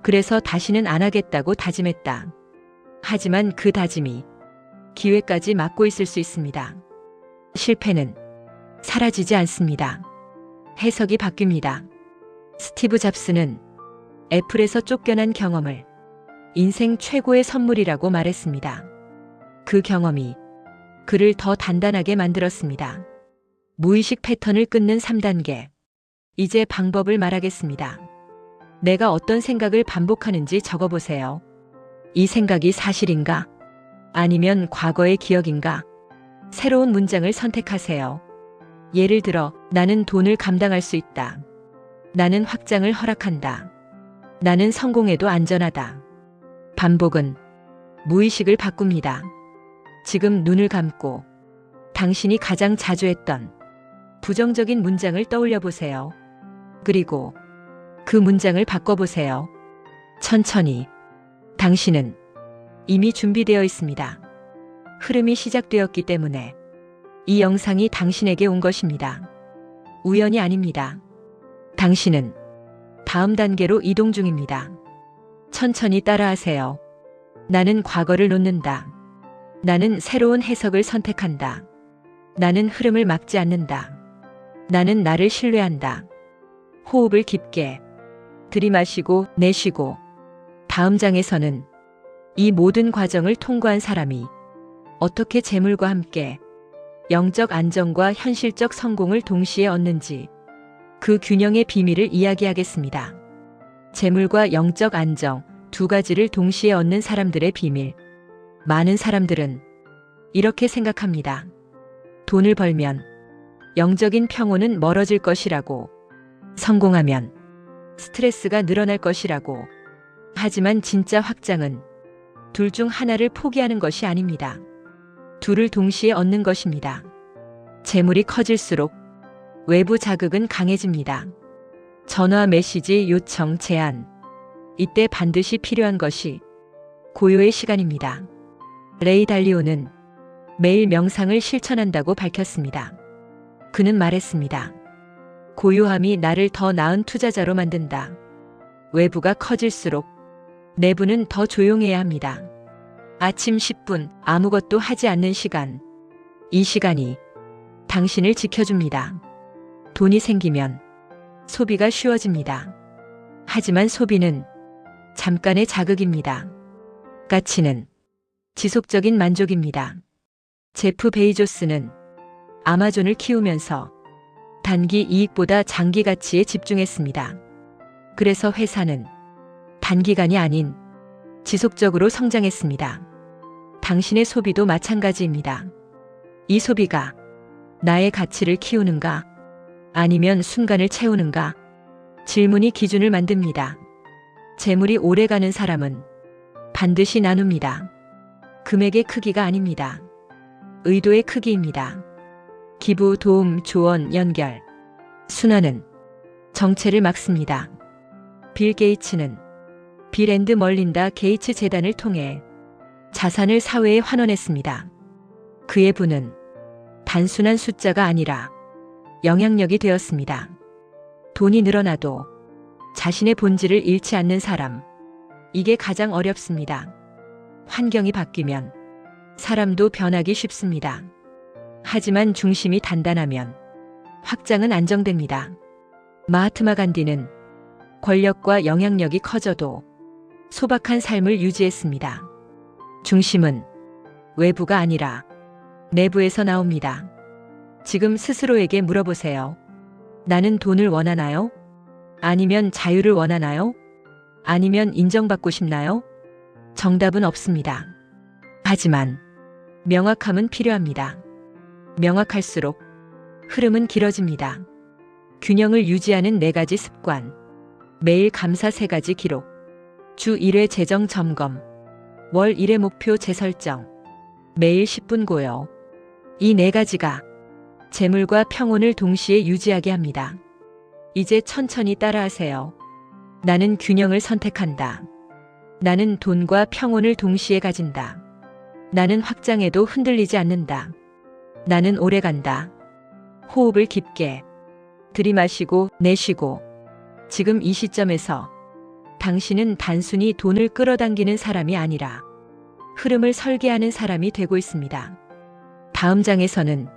그래서 다시는 안 하겠다고 다짐했다. 하지만 그 다짐이 기회까지 막고 있을 수 있습니다. 실패는 사라지지 않습니다. 해석이 바뀝니다. 스티브 잡스는 애플에서 쫓겨난 경험을 인생 최고의 선물이라고 말했습니다. 그 경험이 그를 더 단단하게 만들었습니다. 무의식 패턴을 끊는 3단계. 이제 방법을 말하겠습니다. 내가 어떤 생각을 반복하는지 적어보세요. 이 생각이 사실인가? 아니면 과거의 기억인가? 새로운 문장을 선택하세요. 예를 들어, 나는 돈을 감당할 수 있다. 나는 확장을 허락한다. 나는 성공해도 안전하다. 반복은 무의식을 바꿉니다. 지금 눈을 감고 당신이 가장 자주 했던 부정적인 문장을 떠올려 보세요. 그리고 그 문장을 바꿔보세요. 천천히. 당신은 이미 준비되어 있습니다. 흐름이 시작되었기 때문에 이 영상이 당신에게 온 것입니다. 우연이 아닙니다. 당신은 다음 단계로 이동 중입니다. 천천히 따라하세요. 나는 과거를 놓는다. 나는 새로운 해석을 선택한다. 나는 흐름을 막지 않는다. 나는 나를 신뢰한다. 호흡을 깊게 들이마시고 내쉬고. 다음 장에서는 이 모든 과정을 통과한 사람이 어떻게 재물과 함께 영적 안정과 현실적 성공을 동시에 얻는지, 그 균형의 비밀을 이야기하겠습니다. 재물과 영적 안정 두 가지를 동시에 얻는 사람들의 비밀. 많은 사람들은 이렇게 생각합니다. 돈을 벌면 영적인 평온은 멀어질 것이라고. 성공하면 스트레스가 늘어날 것이라고. 하지만 진짜 확장은 둘 중 하나를 포기하는 것이 아닙니다. 둘을 동시에 얻는 것입니다. 재물이 커질수록 외부 자극은 강해집니다. 전화, 메시지, 요청, 제안. 이때 반드시 필요한 것이 고요의 시간입니다. 레이 달리오는 매일 명상을 실천한다고 밝혔습니다. 그는 말했습니다. 고요함이 나를 더 나은 투자자로 만든다. 외부가 커질수록 내부는 더 조용해야 합니다. 아침 10분 아무것도 하지 않는 시간. 이 시간이 당신을 지켜줍니다. 돈이 생기면 소비가 쉬워집니다. 하지만 소비는 잠깐의 자극입니다. 가치는 지속적인 만족입니다. 제프 베이조스는 아마존을 키우면서 단기 이익보다 장기 가치에 집중했습니다. 그래서 회사는 단기간이 아닌 지속적으로 성장했습니다. 당신의 소비도 마찬가지입니다. 이 소비가 나의 가치를 키우는가? 아니면 순간을 채우는가? 질문이 기준을 만듭니다. 재물이 오래가는 사람은 반드시 나눕니다. 금액의 크기가 아닙니다. 의도의 크기입니다. 기부, 도움, 조언, 연결. 순환은 정체를 막습니다. 빌 게이츠는 빌 앤드 멀린다 게이츠 재단을 통해 자산을 사회에 환원했습니다. 그의 부는 단순한 숫자가 아니라 영향력이 되었습니다. 돈이 늘어나도 자신의 본질을 잃지 않는 사람. 이게 가장 어렵습니다. 환경이 바뀌면 사람도 변하기 쉽습니다. 하지만 중심이 단단하면 확장은 안정됩니다. 마하트마 간디는 권력과 영향력이 커져도 소박한 삶을 유지했습니다. 중심은 외부가 아니라 내부에서 나옵니다. 지금 스스로에게 물어보세요. 나는 돈을 원하나요? 아니면 자유를 원하나요? 아니면 인정받고 싶나요? 정답은 없습니다. 하지만 명확함은 필요합니다. 명확할수록 흐름은 길어집니다. 균형을 유지하는 4가지 습관. 매일 감사 3가지 기록. 주 1회 재정 점검. 월 1회 목표 재설정. 매일 10분 고요. 이 4가지가 재물과 평온을 동시에 유지하게 합니다. 이제 천천히 따라하세요. 나는 균형을 선택한다. 나는 돈과 평온을 동시에 가진다. 나는 확장해도 흔들리지 않는다. 나는 오래간다. 호흡을 깊게 들이마시고 내쉬고. 지금 이 시점에서 당신은 단순히 돈을 끌어당기는 사람이 아니라 흐름을 설계하는 사람이 되고 있습니다. 다음 장에서는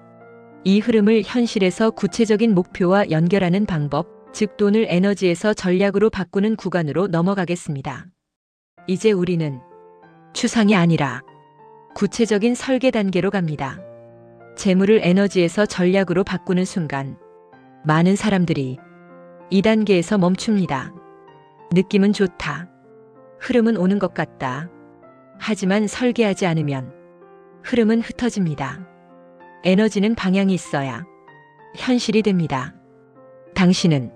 이 흐름을 현실에서 구체적인 목표와 연결하는 방법, 즉 돈을 에너지에서 전략으로 바꾸는 구간으로 넘어가겠습니다. 이제 우리는 추상이 아니라 구체적인 설계 단계로 갑니다. 재물을 에너지에서 전략으로 바꾸는 순간 많은 사람들이 이 단계에서 멈춥니다. 느낌은 좋다. 흐름은 오는 것 같다. 하지만 설계하지 않으면 흐름은 흩어집니다. 에너지는 방향이 있어야 현실이 됩니다. 당신은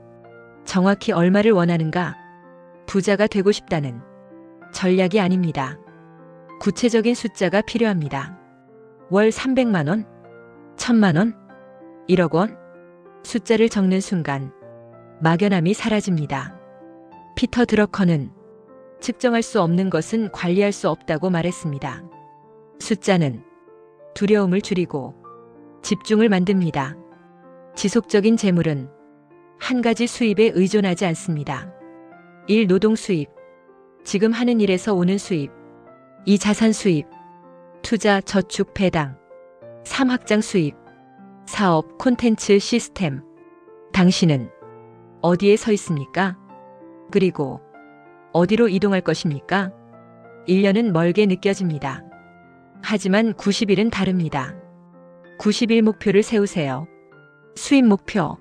정확히 얼마를 원하는가? 부자가 되고 싶다는 전략이 아닙니다. 구체적인 숫자가 필요합니다. 월 300만 원? 1000만 원? 1억 원? 숫자를 적는 순간 막연함이 사라집니다. 피터 드러커는 측정할 수 없는 것은 관리할 수 없다고 말했습니다. 숫자는 두려움을 줄이고 집중을 만듭니다. 지속적인 재물은 한 가지 수입에 의존하지 않습니다. 1. 노동 수입. 지금 하는 일에서 오는 수입. 2. 자산 수입. 투자, 저축, 배당. 3. 확장 수입. 사업, 콘텐츠, 시스템. 당신은 어디에 서 있습니까? 그리고 어디로 이동할 것입니까? 1년은 멀게 느껴집니다. 하지만 90일은 다릅니다. 90일 목표를 세우세요. 수입 목표,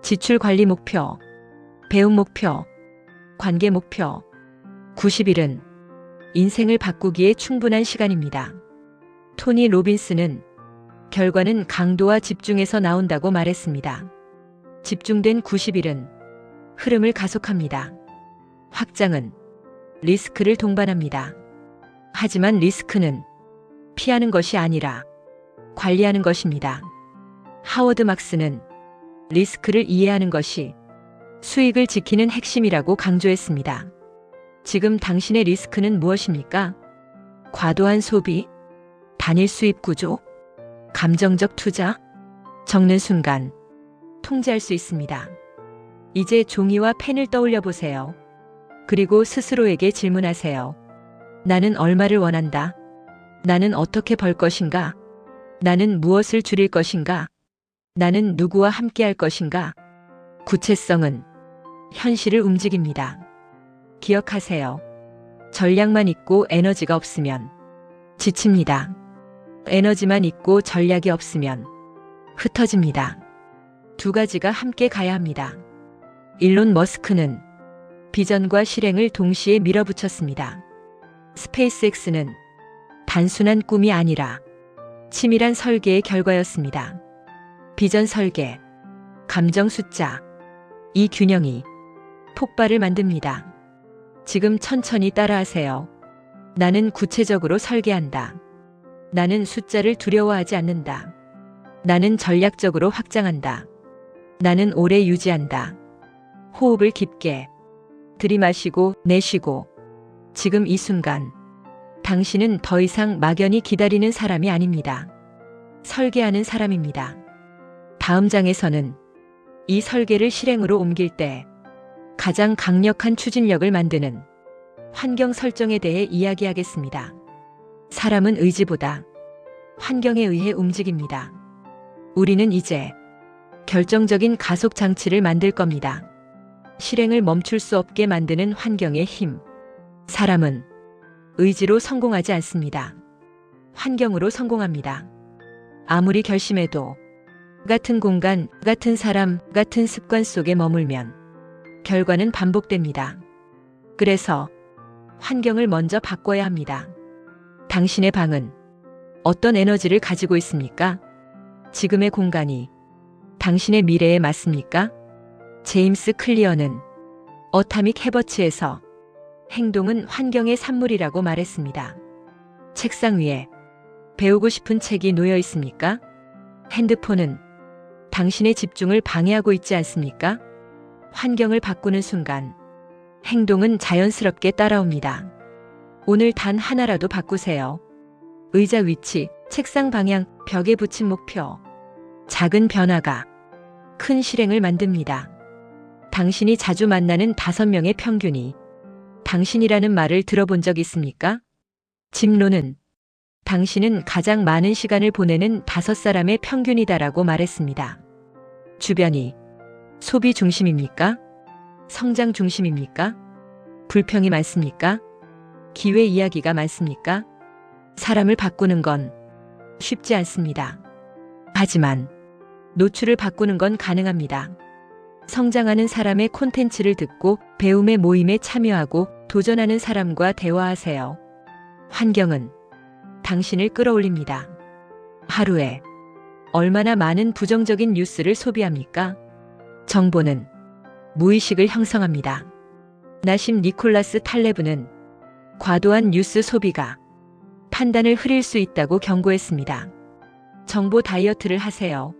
지출 관리 목표, 배움 목표, 관계 목표. 90일은 인생을 바꾸기에 충분한 시간입니다. 토니 로빈스는 결과는 강도와 집중에서 나온다고 말했습니다. 집중된 90일은 흐름을 가속합니다. 확장은 리스크를 동반합니다. 하지만 리스크는 피하는 것이 아니라 관리하는 것입니다. 하워드 막스는 리스크를 이해하는 것이 수익을 지키는 핵심이라고 강조했습니다. 지금 당신의 리스크는 무엇입니까? 과도한 소비, 단일 수입 구조, 감정적 투자, 적는 순간 통제할 수 있습니다. 이제 종이와 펜을 떠올려 보세요. 그리고 스스로에게 질문하세요. 나는 얼마를 원한다. 나는 어떻게 벌 것인가? 나는 무엇을 줄일 것인가? 나는 누구와 함께 할 것인가? 구체성은 현실을 움직입니다. 기억하세요. 전략만 있고 에너지가 없으면 지칩니다. 에너지만 있고 전략이 없으면 흩어집니다. 두 가지가 함께 가야 합니다. 일론 머스크는 비전과 실행을 동시에 밀어붙였습니다. 스페이스X는 단순한 꿈이 아니라 치밀한 설계의 결과였습니다. 비전 설계, 감정 숫자, 이 균형이 폭발을 만듭니다. 지금 천천히 따라하세요. 나는 구체적으로 설계한다. 나는 숫자를 두려워하지 않는다. 나는 전략적으로 확장한다. 나는 오래 유지한다. 호흡을 깊게 들이마시고 내쉬고 지금 이 순간 당신은 더 이상 막연히 기다리는 사람이 아닙니다. 설계하는 사람입니다. 다음 장에서는 이 설계를 실행으로 옮길 때 가장 강력한 추진력을 만드는 환경 설정에 대해 이야기하겠습니다. 사람은 의지보다 환경에 의해 움직입니다. 우리는 이제 결정적인 가속 장치를 만들 겁니다. 실행을 멈출 수 없게 만드는 환경의 힘. 사람은 의지로 성공하지 않습니다. 환경으로 성공합니다. 아무리 결심해도 같은 공간, 같은 사람, 같은 습관 속에 머물면 결과는 반복됩니다. 그래서 환경을 먼저 바꿔야 합니다. 당신의 방은 어떤 에너지를 가지고 있습니까? 지금의 공간이 당신의 미래에 맞습니까? 제임스 클리어는 어타믹 해버츠에서 행동은 환경의 산물이라고 말했습니다. 책상 위에 배우고 싶은 책이 놓여 있습니까? 핸드폰은 당신의 집중을 방해하고 있지 않습니까? 환경을 바꾸는 순간 행동은 자연스럽게 따라옵니다. 오늘 단 하나라도 바꾸세요. 의자 위치, 책상 방향, 벽에 붙인 목표. 작은 변화가 큰 실행을 만듭니다. 당신이 자주 만나는 5명의 평균이 당신이라는 말을 들어본 적 있습니까? 짐론은 당신은 가장 많은 시간을 보내는 5사람의 평균이다라고 말했습니다. 주변이 소비 중심입니까? 성장 중심입니까? 불평이 많습니까? 기회 이야기가 많습니까? 사람을 바꾸는 건 쉽지 않습니다. 하지만 노출을 바꾸는 건 가능합니다. 성장하는 사람의 콘텐츠를 듣고 배움의 모임에 참여하고 도전하는 사람과 대화하세요. 환경은 당신을 끌어올립니다. 하루에 얼마나 많은 부정적인 뉴스를 소비합니까? 정보는 무의식을 형성합니다. 나심 니콜라스 탈레브는 과도한 뉴스 소비가 판단을 흐릴 수 있다고 경고했습니다. 정보 다이어트를 하세요.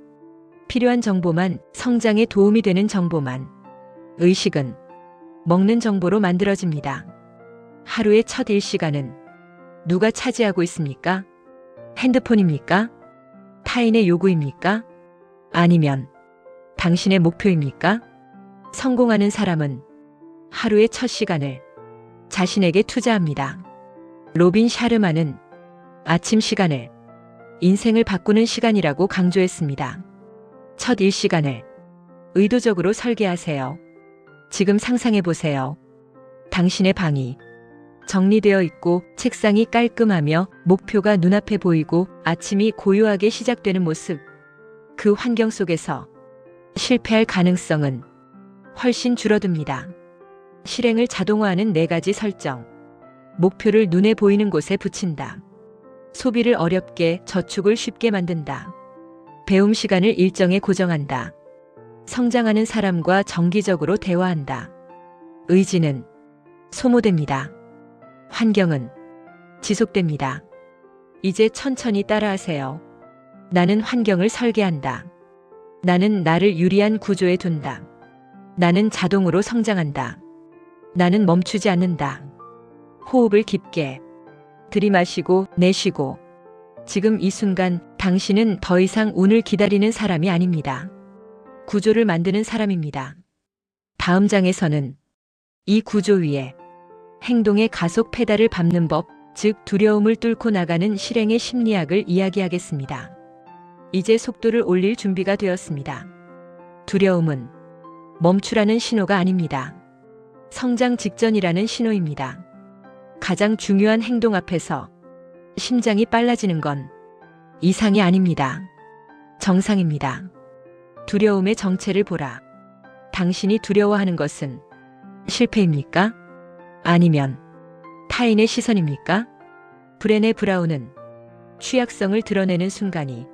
필요한 정보만, 성장에 도움이 되는 정보만. 의식은 먹는 정보로 만들어집니다. 하루의 첫 1시간은 누가 차지하고 있습니까? 핸드폰입니까? 타인의 요구입니까? 아니면 당신의 목표입니까? 성공하는 사람은 하루의 첫 시간을 자신에게 투자합니다. 로빈 샤르마는 아침 시간을 인생을 바꾸는 시간이라고 강조했습니다. 첫 1시간을 의도적으로 설계하세요. 지금 상상해 보세요. 당신의 방이 정리되어 있고 책상이 깔끔하며 목표가 눈앞에 보이고 아침이 고요하게 시작되는 모습. 그 환경 속에서 실패할 가능성은 훨씬 줄어듭니다. 실행을 자동화하는 4가지 설정. 목표를 눈에 보이는 곳에 붙인다. 소비를 어렵게, 저축을 쉽게 만든다. 배움 시간을 일정에 고정한다. 성장하는 사람과 정기적으로 대화한다. 의지는 소모됩니다. 환경은 지속됩니다. 이제 천천히 따라하세요. 나는 환경을 설계한다. 나는 나를 유리한 구조에 둔다. 나는 자동으로 성장한다. 나는 멈추지 않는다. 호흡을 깊게 들이마시고 내쉬고. 지금 이 순간 당신은 더 이상 운을 기다리는 사람이 아닙니다. 구조를 만드는 사람입니다. 다음 장에서는 이 구조 위에 행동의 가속 페달을 밟는 법, 즉 두려움을 뚫고 나가는 실행의 심리학을 이야기하겠습니다. 이제 속도를 올릴 준비가 되었습니다. 두려움은 멈추라는 신호가 아닙니다. 성장 직전이라는 신호입니다. 가장 중요한 행동 앞에서 심장이 빨라지는 건 이상이 아닙니다. 정상입니다. 두려움의 정체를 보라. 당신이 두려워하는 것은 실패입니까? 아니면 타인의 시선입니까? 브레네 브라운은 취약성을 드러내는 순간이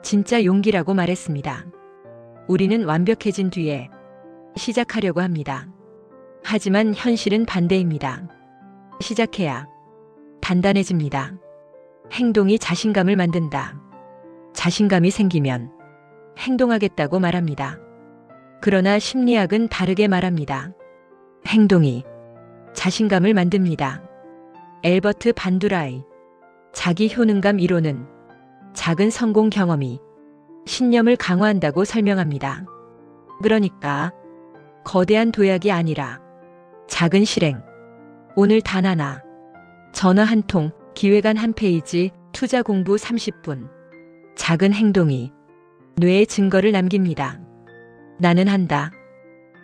진짜 용기라고 말했습니다. 우리는 완벽해진 뒤에 시작하려고 합니다. 하지만 현실은 반대입니다. 시작해야 단단해집니다. 행동이 자신감을 만든다. 자신감이 생기면 행동하겠다고 말합니다. 그러나 심리학은 다르게 말합니다. 행동이 자신감을 만듭니다. 엘버트 반두라이 자기 효능감 이론은 작은 성공 경험이 신념을 강화한다고 설명합니다. 그러니까 거대한 도약이 아니라 작은 실행. 오늘 단 하나, 전화 한 통, 기획안 한 페이지, 투자 공부 30분. 작은 행동이 뇌에 증거를 남깁니다. 나는 한다.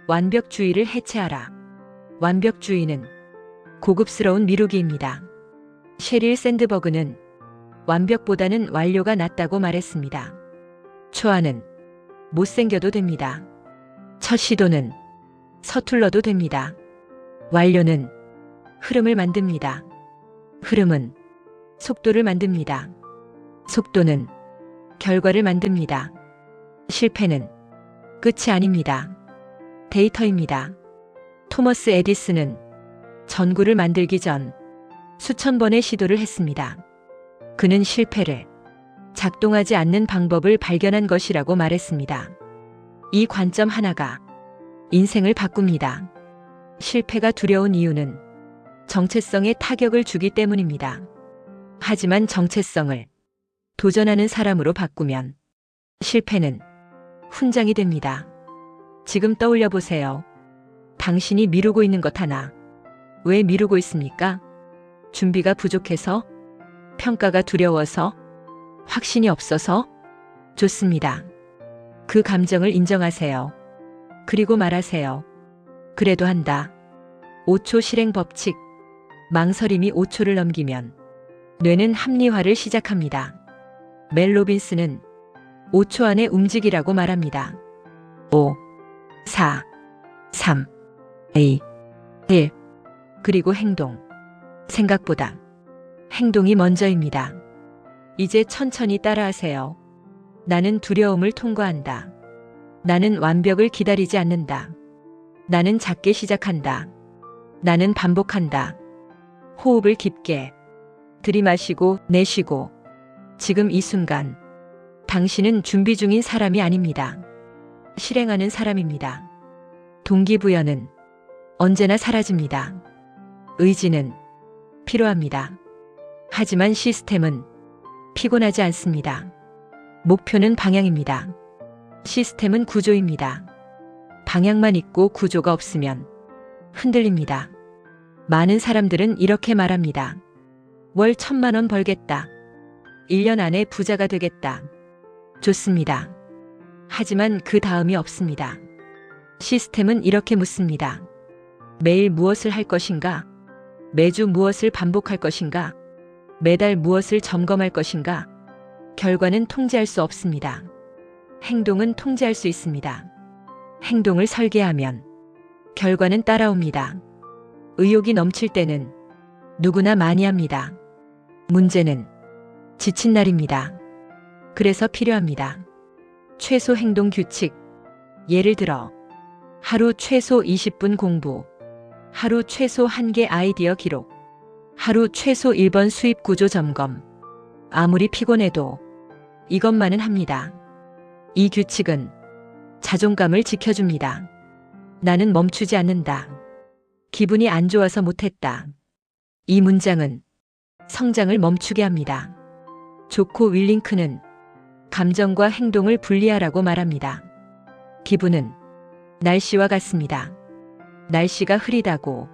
완벽주의를 해체하라. 완벽주의는 고급스러운 미루기입니다. 셰릴 샌드버그는 완벽보다는 완료가 낫다고 말했습니다. 초안은 못생겨도 됩니다. 첫 시도는 서툴러도 됩니다. 완료는 흐름을 만듭니다. 흐름은 속도를 만듭니다. 속도는 결과를 만듭니다. 실패는 끝이 아닙니다. 데이터입니다. 토머스 에디슨은 전구를 만들기 전 수천 번의 시도를 했습니다. 그는 실패를 작동하지 않는 방법을 발견한 것이라고 말했습니다. 이 관점 하나가 인생을 바꿉니다. 실패가 두려운 이유는 정체성에 타격을 주기 때문입니다. 하지만 정체성을 도전하는 사람으로 바꾸면 실패는 훈장이 됩니다. 지금 떠올려 보세요. 당신이 미루고 있는 것 하나. 왜 미루고 있습니까? 준비가 부족해서? 평가가 두려워서? 확신이 없어서? 좋습니다. 그 감정을 인정하세요. 그리고 말하세요. 그래도 한다. 5초 실행 법칙. 망설임이 5초를 넘기면 뇌는 합리화를 시작합니다. 멜 로빈스는 5초 안에 움직이라고 말합니다. 5, 4, 3, 2, 1. 그리고 행동. 생각보다 행동이 먼저입니다. 이제 천천히 따라하세요. 나는 두려움을 통과한다. 나는 완벽을 기다리지 않는다. 나는 작게 시작한다. 나는 반복한다. 호흡을 깊게 들이마시고 내쉬고. 지금 이 순간 당신은 준비 중인 사람이 아닙니다. 실행하는 사람입니다. 동기부여는 언제나 사라집니다. 의지는 필요합니다. 하지만 시스템은 피곤하지 않습니다. 목표는 방향입니다. 시스템은 구조입니다. 방향만 있고 구조가 없으면 흔들립니다. 많은 사람들은 이렇게 말합니다. 월 1,000만 원 벌겠다. 1년 안에 부자가 되겠다. 좋습니다. 하지만 그 다음이 없습니다. 시스템은 이렇게 묻습니다. 매일 무엇을 할 것인가? 매주 무엇을 반복할 것인가? 매달 무엇을 점검할 것인가? 결과는 통제할 수 없습니다. 행동은 통제할 수 있습니다. 행동을 설계하면 결과는 따라옵니다. 의욕이 넘칠 때는 누구나 많이 합니다. 문제는 지친 날입니다. 그래서 필요합니다. 최소 행동 규칙. 예를 들어 하루 최소 20분 공부, 하루 최소 1개 아이디어 기록, 하루 최소 1번 수입 구조 점검. 아무리 피곤해도 이것만은 합니다. 이 규칙은 자존감을 지켜줍니다. 나는 멈추지 않는다. 기분이 안 좋아서 못했다. 이 문장은 성장을 멈추게 합니다. 조코 윌링크는 감정과 행동을 분리하라고 말합니다. 기분은 날씨와 같습니다. 날씨가 흐리다고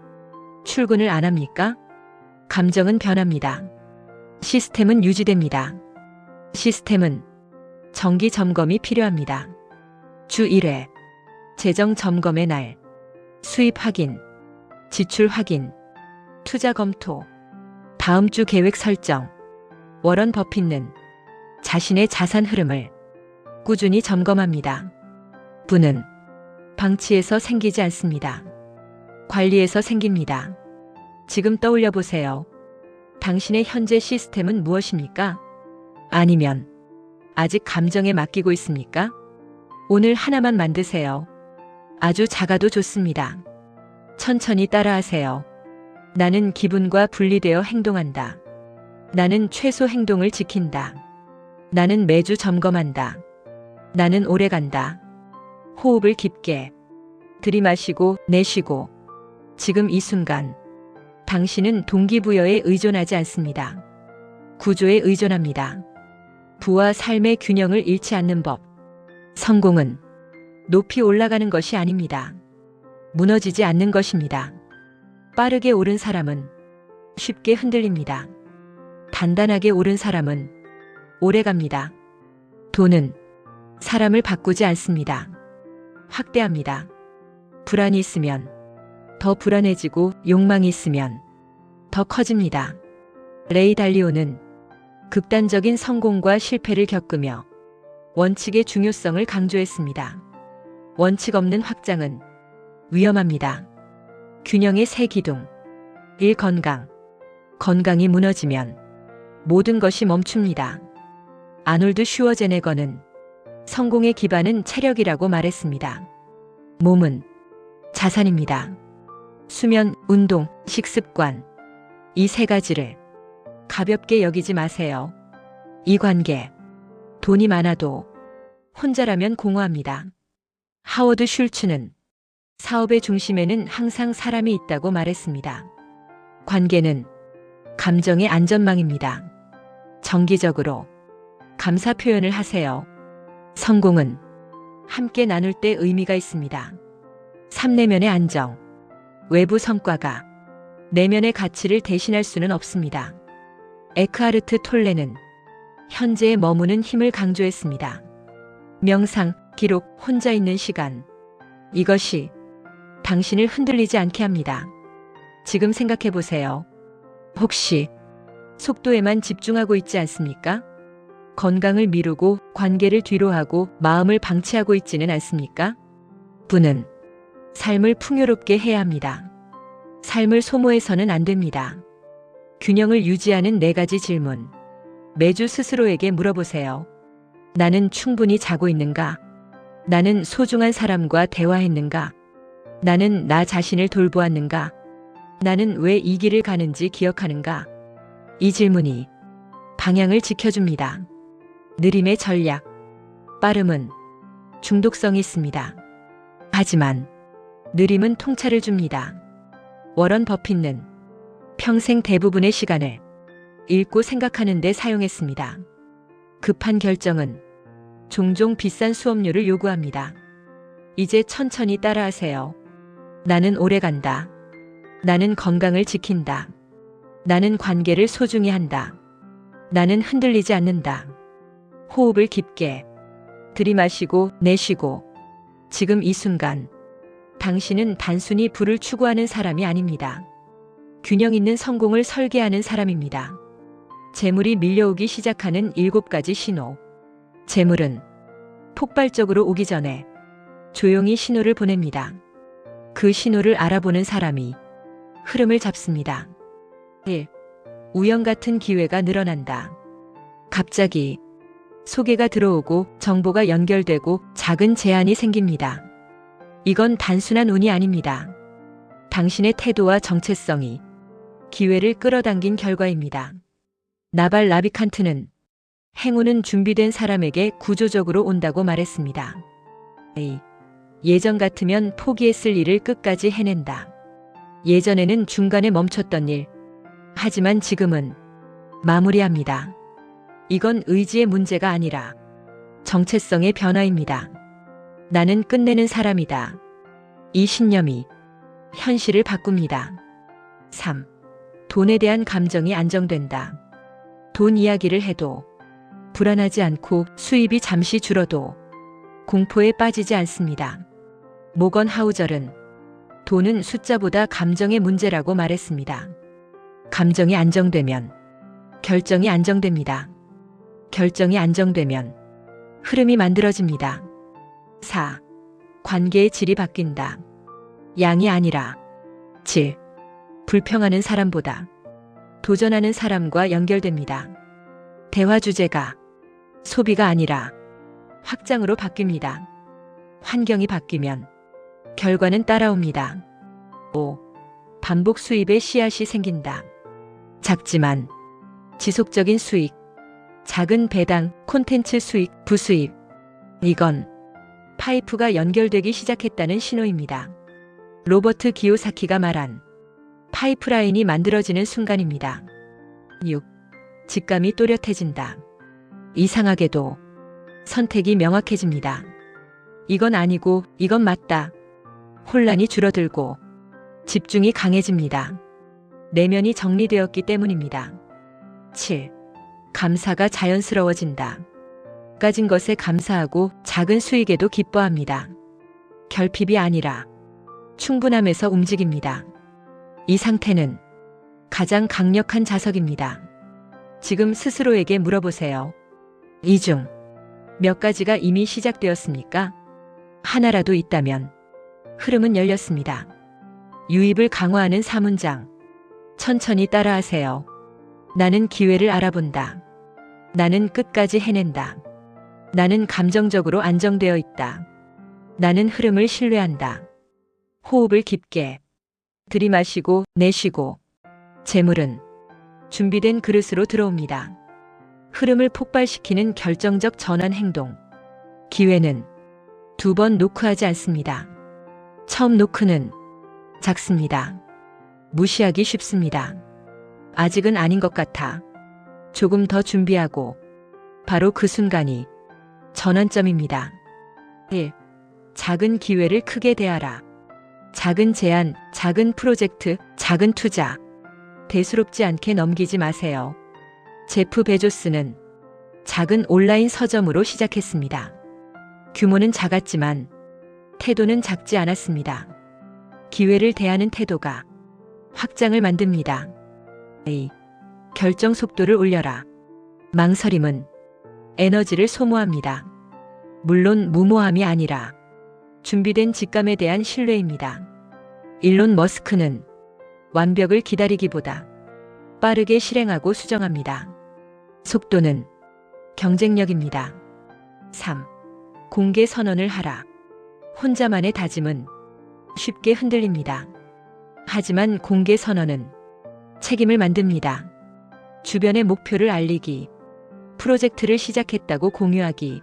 출근을 안 합니까? 감정은 변합니다. 시스템은 유지됩니다. 시스템은 정기 점검이 필요합니다. 주 1회, 재정 점검의 날, 수입 확인, 지출 확인, 투자 검토, 다음 주 계획 설정. 워런 버핏는 자신의 자산 흐름을 꾸준히 점검합니다. 부는 방치에서 생기지 않습니다. 관리에서 생깁니다. 지금 떠올려 보세요. 당신의 현재 시스템은 무엇입니까? 아니면 아직 감정에 맡기고 있습니까? 오늘 하나만 만드세요. 아주 작아도 좋습니다. 천천히 따라하세요. 나는 기분과 분리되어 행동한다. 나는 최소 행동을 지킨다. 나는 매주 점검한다. 나는 오래 간다. 호흡을 깊게 들이마시고 내쉬고. 지금 이 순간 당신은 동기부여에 의존하지 않습니다. 구조에 의존합니다. 부와 삶의 균형을 잃지 않는 법. 성공은 높이 올라가는 것이 아닙니다. 무너지지 않는 것입니다. 빠르게 오른 사람은 쉽게 흔들립니다. 단단하게 오른 사람은 오래 갑니다. 돈은 사람을 바꾸지 않습니다. 확대합니다. 불안이 있으면 더 불안해지고 욕망이 있으면 더 커집니다. 레이 달리오는 극단적인 성공과 실패를 겪으며 원칙의 중요성을 강조했습니다. 원칙 없는 확장은 위험합니다. 균형의 세 기둥. 1. 건강. 건강이 무너지면 모든 것이 멈춥니다. 아놀드 슈워제네거는 성공의 기반은 체력이라고 말했습니다. 몸은 자산입니다. 수면, 운동, 식습관. 이 세 가지를 가볍게 여기지 마세요. 이 관계. 돈이 많아도 혼자라면 공허합니다. 하워드 슐츠는 사업의 중심에는 항상 사람이 있다고 말했습니다. 관계는 감정의 안전망입니다. 정기적으로 감사 표현을 하세요. 성공은 함께 나눌 때 의미가 있습니다. 3. 내면의 안정. 외부 성과가 내면의 가치를 대신할 수는 없습니다. 에크하르트 톨레는 현재에 머무는 힘을 강조했습니다. 명상, 기록, 혼자 있는 시간. 이것이 당신을 흔들리지 않게 합니다. 지금 생각해 보세요. 혹시 속도에만 집중하고 있지 않습니까? 건강을 미루고 관계를 뒤로하고 마음을 방치하고 있지는 않습니까? 부는 삶을 풍요롭게 해야 합니다. 삶을 소모해서는 안 됩니다. 균형을 유지하는 4가지 질문. 매주 스스로에게 물어보세요. 나는 충분히 자고 있는가? 나는 소중한 사람과 대화했는가? 나는 나 자신을 돌보았는가? 나는 왜 이 길을 가는지 기억하는가? 이 질문이 방향을 지켜줍니다. 느림의 전략. 빠름은 중독성이 있습니다. 하지만 느림은 통찰을 줍니다. 워런 버핏는 평생 대부분의 시간을 읽고 생각하는 데 사용했습니다. 급한 결정은 종종 비싼 수업료를 요구합니다. 이제 천천히 따라하세요. 나는 오래 간다. 나는 건강을 지킨다. 나는 관계를 소중히 한다. 나는 흔들리지 않는다. 호흡을 깊게 들이마시고 내쉬고. 지금 이 순간 당신은 단순히 부를 추구하는 사람이 아닙니다. 균형 있는 성공을 설계하는 사람입니다. 재물이 밀려오기 시작하는 7가지 신호. 재물은 폭발적으로 오기 전에 조용히 신호를 보냅니다. 그 신호를 알아보는 사람이 흐름을 잡습니다. 1. 우연 같은 기회가 늘어난다. 갑자기 소개가 들어오고 정보가 연결되고 작은 제안이 생깁니다. 이건 단순한 운이 아닙니다. 당신의 태도와 정체성이 기회를 끌어당긴 결과입니다. 나발 라비칸트는 행운은 준비된 사람에게 구조적으로 온다고 말했습니다. 예전 같으면 포기했을 일을 끝까지 해낸다. 예전에는 중간에 멈췄던 일. 하지만 지금은 마무리합니다. 이건 의지의 문제가 아니라 정체성의 변화입니다. 나는 끝내는 사람이다. 이 신념이 현실을 바꿉니다. 3. 돈에 대한 감정이 안정된다. 돈 이야기를 해도 불안하지 않고 수입이 잠시 줄어도 공포에 빠지지 않습니다. 모건 하우절은 돈은 숫자보다 감정의 문제라고 말했습니다. 감정이 안정되면 결정이 안정됩니다. 결정이 안정되면 흐름이 만들어집니다. 4. 관계의 질이 바뀐다. 양이 아니라 질. 불평하는 사람보다 도전하는 사람과 연결됩니다. 대화 주제가 소비가 아니라 확장으로 바뀝니다. 환경이 바뀌면 결과는 따라옵니다. 5. 반복 수입의 씨앗이 생긴다. 작지만 지속적인 수익, 작은 배당, 콘텐츠 수익, 부수입. 이건 파이프가 연결되기 시작했다는 신호입니다. 로버트 기요사키가 말한 파이프라인이 만들어지는 순간입니다. 6. 직감이 또렷해진다. 이상하게도 선택이 명확해집니다. 이건 아니고 이건 맞다. 혼란이 줄어들고 집중이 강해집니다. 내면이 정리되었기 때문입니다. 7. 감사가 자연스러워진다. 가진 것에 감사하고 작은 수익에도 기뻐합니다. 결핍이 아니라 충분함에서 움직입니다. 이 상태는 가장 강력한 자석입니다. 지금 스스로에게 물어보세요. 이 중 몇 가지가 이미 시작되었습니까? 하나라도 있다면 흐름은 열렸습니다. 유입을 강화하는 4문장. 천천히 따라하세요. 나는 기회를 알아본다. 나는 끝까지 해낸다. 나는 감정적으로 안정되어 있다. 나는 흐름을 신뢰한다. 호흡을 깊게 들이마시고 내쉬고. 재물은 준비된 그릇으로 들어옵니다. 흐름을 폭발시키는 결정적 전환 행동. 기회는 2번 노크하지 않습니다. 처음 노크는 작습니다. 무시하기 쉽습니다. 아직은 아닌 것 같아. 조금 더 준비하고 바로 그 순간이 전환점입니다. 1. 작은 기회를 크게 대하라. 작은 제안, 작은 프로젝트, 작은 투자. 대수롭지 않게 넘기지 마세요. 제프 베조스는 작은 온라인 서점으로 시작했습니다. 규모는 작았지만 태도는 작지 않았습니다. 기회를 대하는 태도가 확장을 만듭니다. A. 결정 속도를 올려라. 망설임은 에너지를 소모합니다. 물론 무모함이 아니라 준비된 직감에 대한 신뢰입니다. 일론 머스크는 완벽을 기다리기보다 빠르게 실행하고 수정합니다. 속도는 경쟁력입니다. 3. 공개 선언을 하라. 혼자만의 다짐은 쉽게 흔들립니다. 하지만 공개 선언은 책임을 만듭니다. 주변의 목표를 알리기, 프로젝트를 시작했다고 공유하기,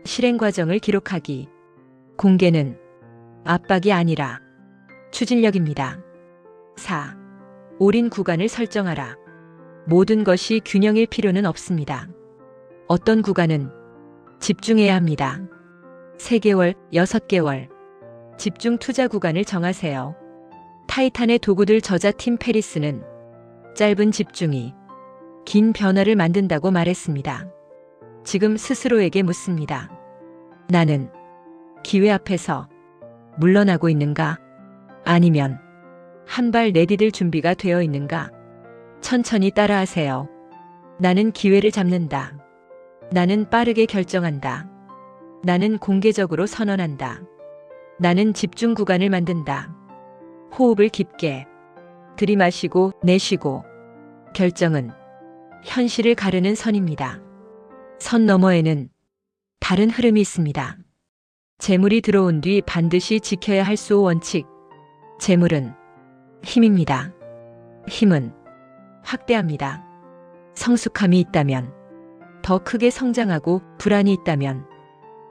실행 과정을 기록하기. 공개는 압박이 아니라 추진력입니다. 4. 올인 구간을 설정하라. 모든 것이 균형일 필요는 없습니다. 어떤 구간은 집중해야 합니다. 3개월, 6개월. 집중 투자 구간을 정하세요. 타이탄의 도구들 저자 팀 페리스는 짧은 집중이 긴 변화를 만든다고 말했습니다. 지금 스스로에게 묻습니다. 나는 기회 앞에서 물러나고 있는가? 아니면 한 발 내디딜 준비가 되어 있는가? 천천히 따라하세요. 나는 기회를 잡는다. 나는 빠르게 결정한다. 나는 공개적으로 선언한다. 나는 집중 구간을 만든다. 호흡을 깊게 들이마시고 내쉬고. 결정은 현실을 가르는 선입니다. 선 너머에는 다른 흐름이 있습니다. 재물이 들어온 뒤 반드시 지켜야 할 수호 원칙. 재물은 힘입니다. 힘은 확대합니다. 성숙함이 있다면 더 크게 성장하고 불안이 있다면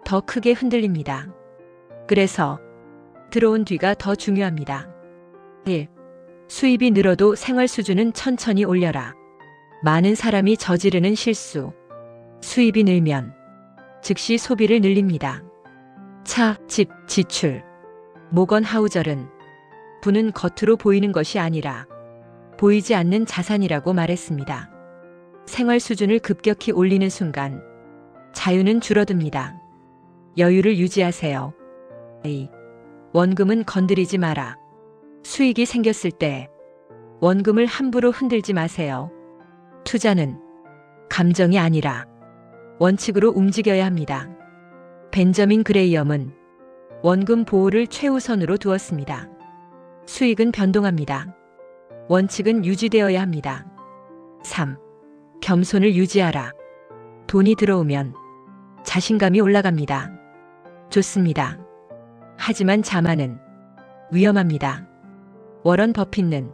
더 크게 흔들립니다. 그래서 들어온 뒤가 더 중요합니다. 1. 수입이 늘어도 생활 수준은 천천히 올려라. 많은 사람이 저지르는 실수. 수입이 늘면 즉시 소비를 늘립니다. 차, 집, 지출. 모건 하우절은 부는 겉으로 보이는 것이 아니라 보이지 않는 자산이라고 말했습니다. 생활 수준을 급격히 올리는 순간 자유는 줄어듭니다. 여유를 유지하세요. A. 원금은 건드리지 마라. 수익이 생겼을 때 원금을 함부로 흔들지 마세요. 투자는 감정이 아니라 원칙으로 움직여야 합니다. 벤저민 그레이엄은 원금 보호를 최우선으로 두었습니다. 수익은 변동합니다. 원칙은 유지되어야 합니다. 3. 겸손을 유지하라. 돈이 들어오면 자신감이 올라갑니다. 좋습니다. 하지만 자만은 위험합니다. 워런 버핏는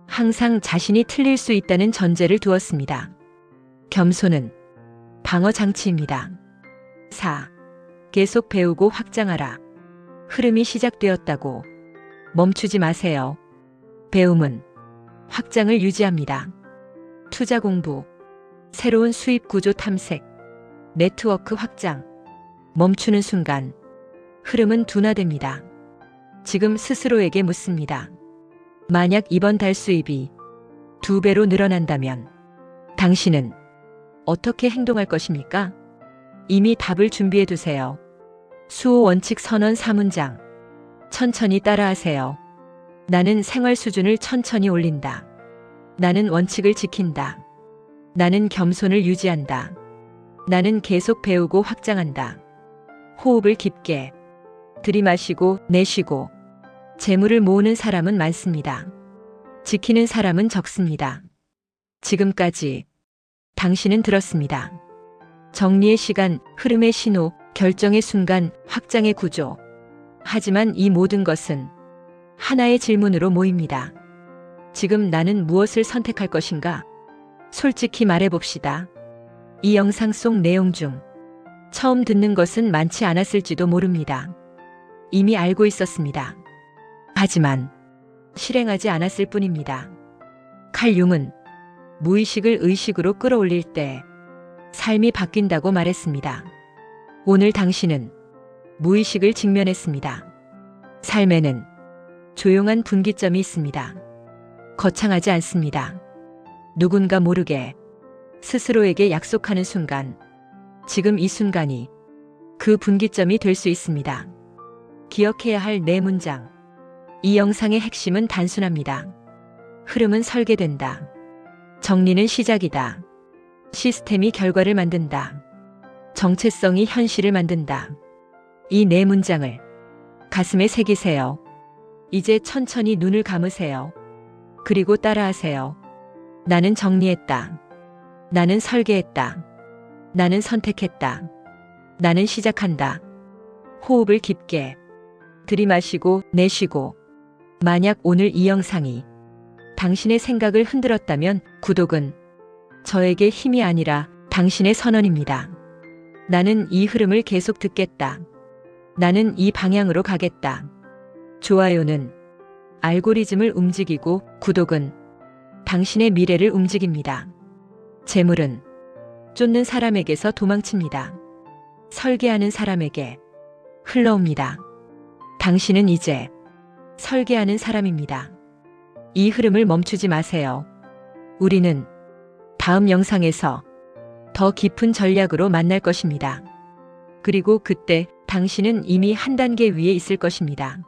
항상 자신이 틀릴 수 있다는 전제를 두었습니다. 겸손은 방어 장치입니다. 4. 계속 배우고 확장하라. 흐름이 시작되었다고 멈추지 마세요. 배움은 확장을 유지합니다. 투자 공부, 새로운 수입 구조 탐색, 네트워크 확장. 멈추는 순간 흐름은 둔화됩니다. 지금 스스로에게 묻습니다. 만약 이번 달 수입이 2배로 늘어난다면 당신은 어떻게 행동할 것입니까? 이미 답을 준비해 두세요. 수호 원칙 선언 4문장. 천천히 따라하세요. 나는 생활 수준을 천천히 올린다. 나는 원칙을 지킨다. 나는 겸손을 유지한다. 나는 계속 배우고 확장한다. 호흡을 깊게 들이마시고 내쉬고. 재물을 모으는 사람은 많습니다. 지키는 사람은 적습니다. 지금까지 당신은 들었습니다. 정리의 시간, 흐름의 신호, 결정의 순간, 확장의 구조. 하지만 이 모든 것은 하나의 질문으로 모입니다. 지금 나는 무엇을 선택할 것인가? 솔직히 말해봅시다. 이 영상 속 내용 중 처음 듣는 것은 많지 않았을지도 모릅니다. 이미 알고 있었습니다. 하지만 실행하지 않았을 뿐입니다. 칼 융은 무의식을 의식으로 끌어올릴 때 삶이 바뀐다고 말했습니다. 오늘 당신은 무의식을 직면했습니다. 삶에는 조용한 분기점이 있습니다. 거창하지 않습니다. 누군가 모르게 스스로에게 약속하는 순간, 지금 이 순간이 그 분기점이 될 수 있습니다. 기억해야 할 네 문장. 이 영상의 핵심은 단순합니다. 흐름은 설계된다. 정리는 시작이다. 시스템이 결과를 만든다. 정체성이 현실을 만든다. 이 네 문장을 가슴에 새기세요. 이제 천천히 눈을 감으세요. 그리고 따라하세요. 나는 정리했다. 나는 설계했다. 나는 선택했다. 나는 시작한다. 호흡을 깊게 들이마시고 내쉬고. 만약 오늘 이 영상이 당신의 생각을 흔들었다면 구독은 저에게 힘이 아니라 당신의 선언입니다. 나는 이 흐름을 계속 듣겠다. 나는 이 방향으로 가겠다. 좋아요는 알고리즘을 움직이고 구독은 당신의 미래를 움직입니다. 재물은 쫓는 사람에게서 도망칩니다. 설계하는 사람에게 흘러옵니다. 당신은 이제 설계하는 사람입니다. 이 흐름을 멈추지 마세요. 우리는 다음 영상에서 더 깊은 전략으로 만날 것입니다. 그리고 그때 당신은 이미 한 단계 위에 있을 것입니다.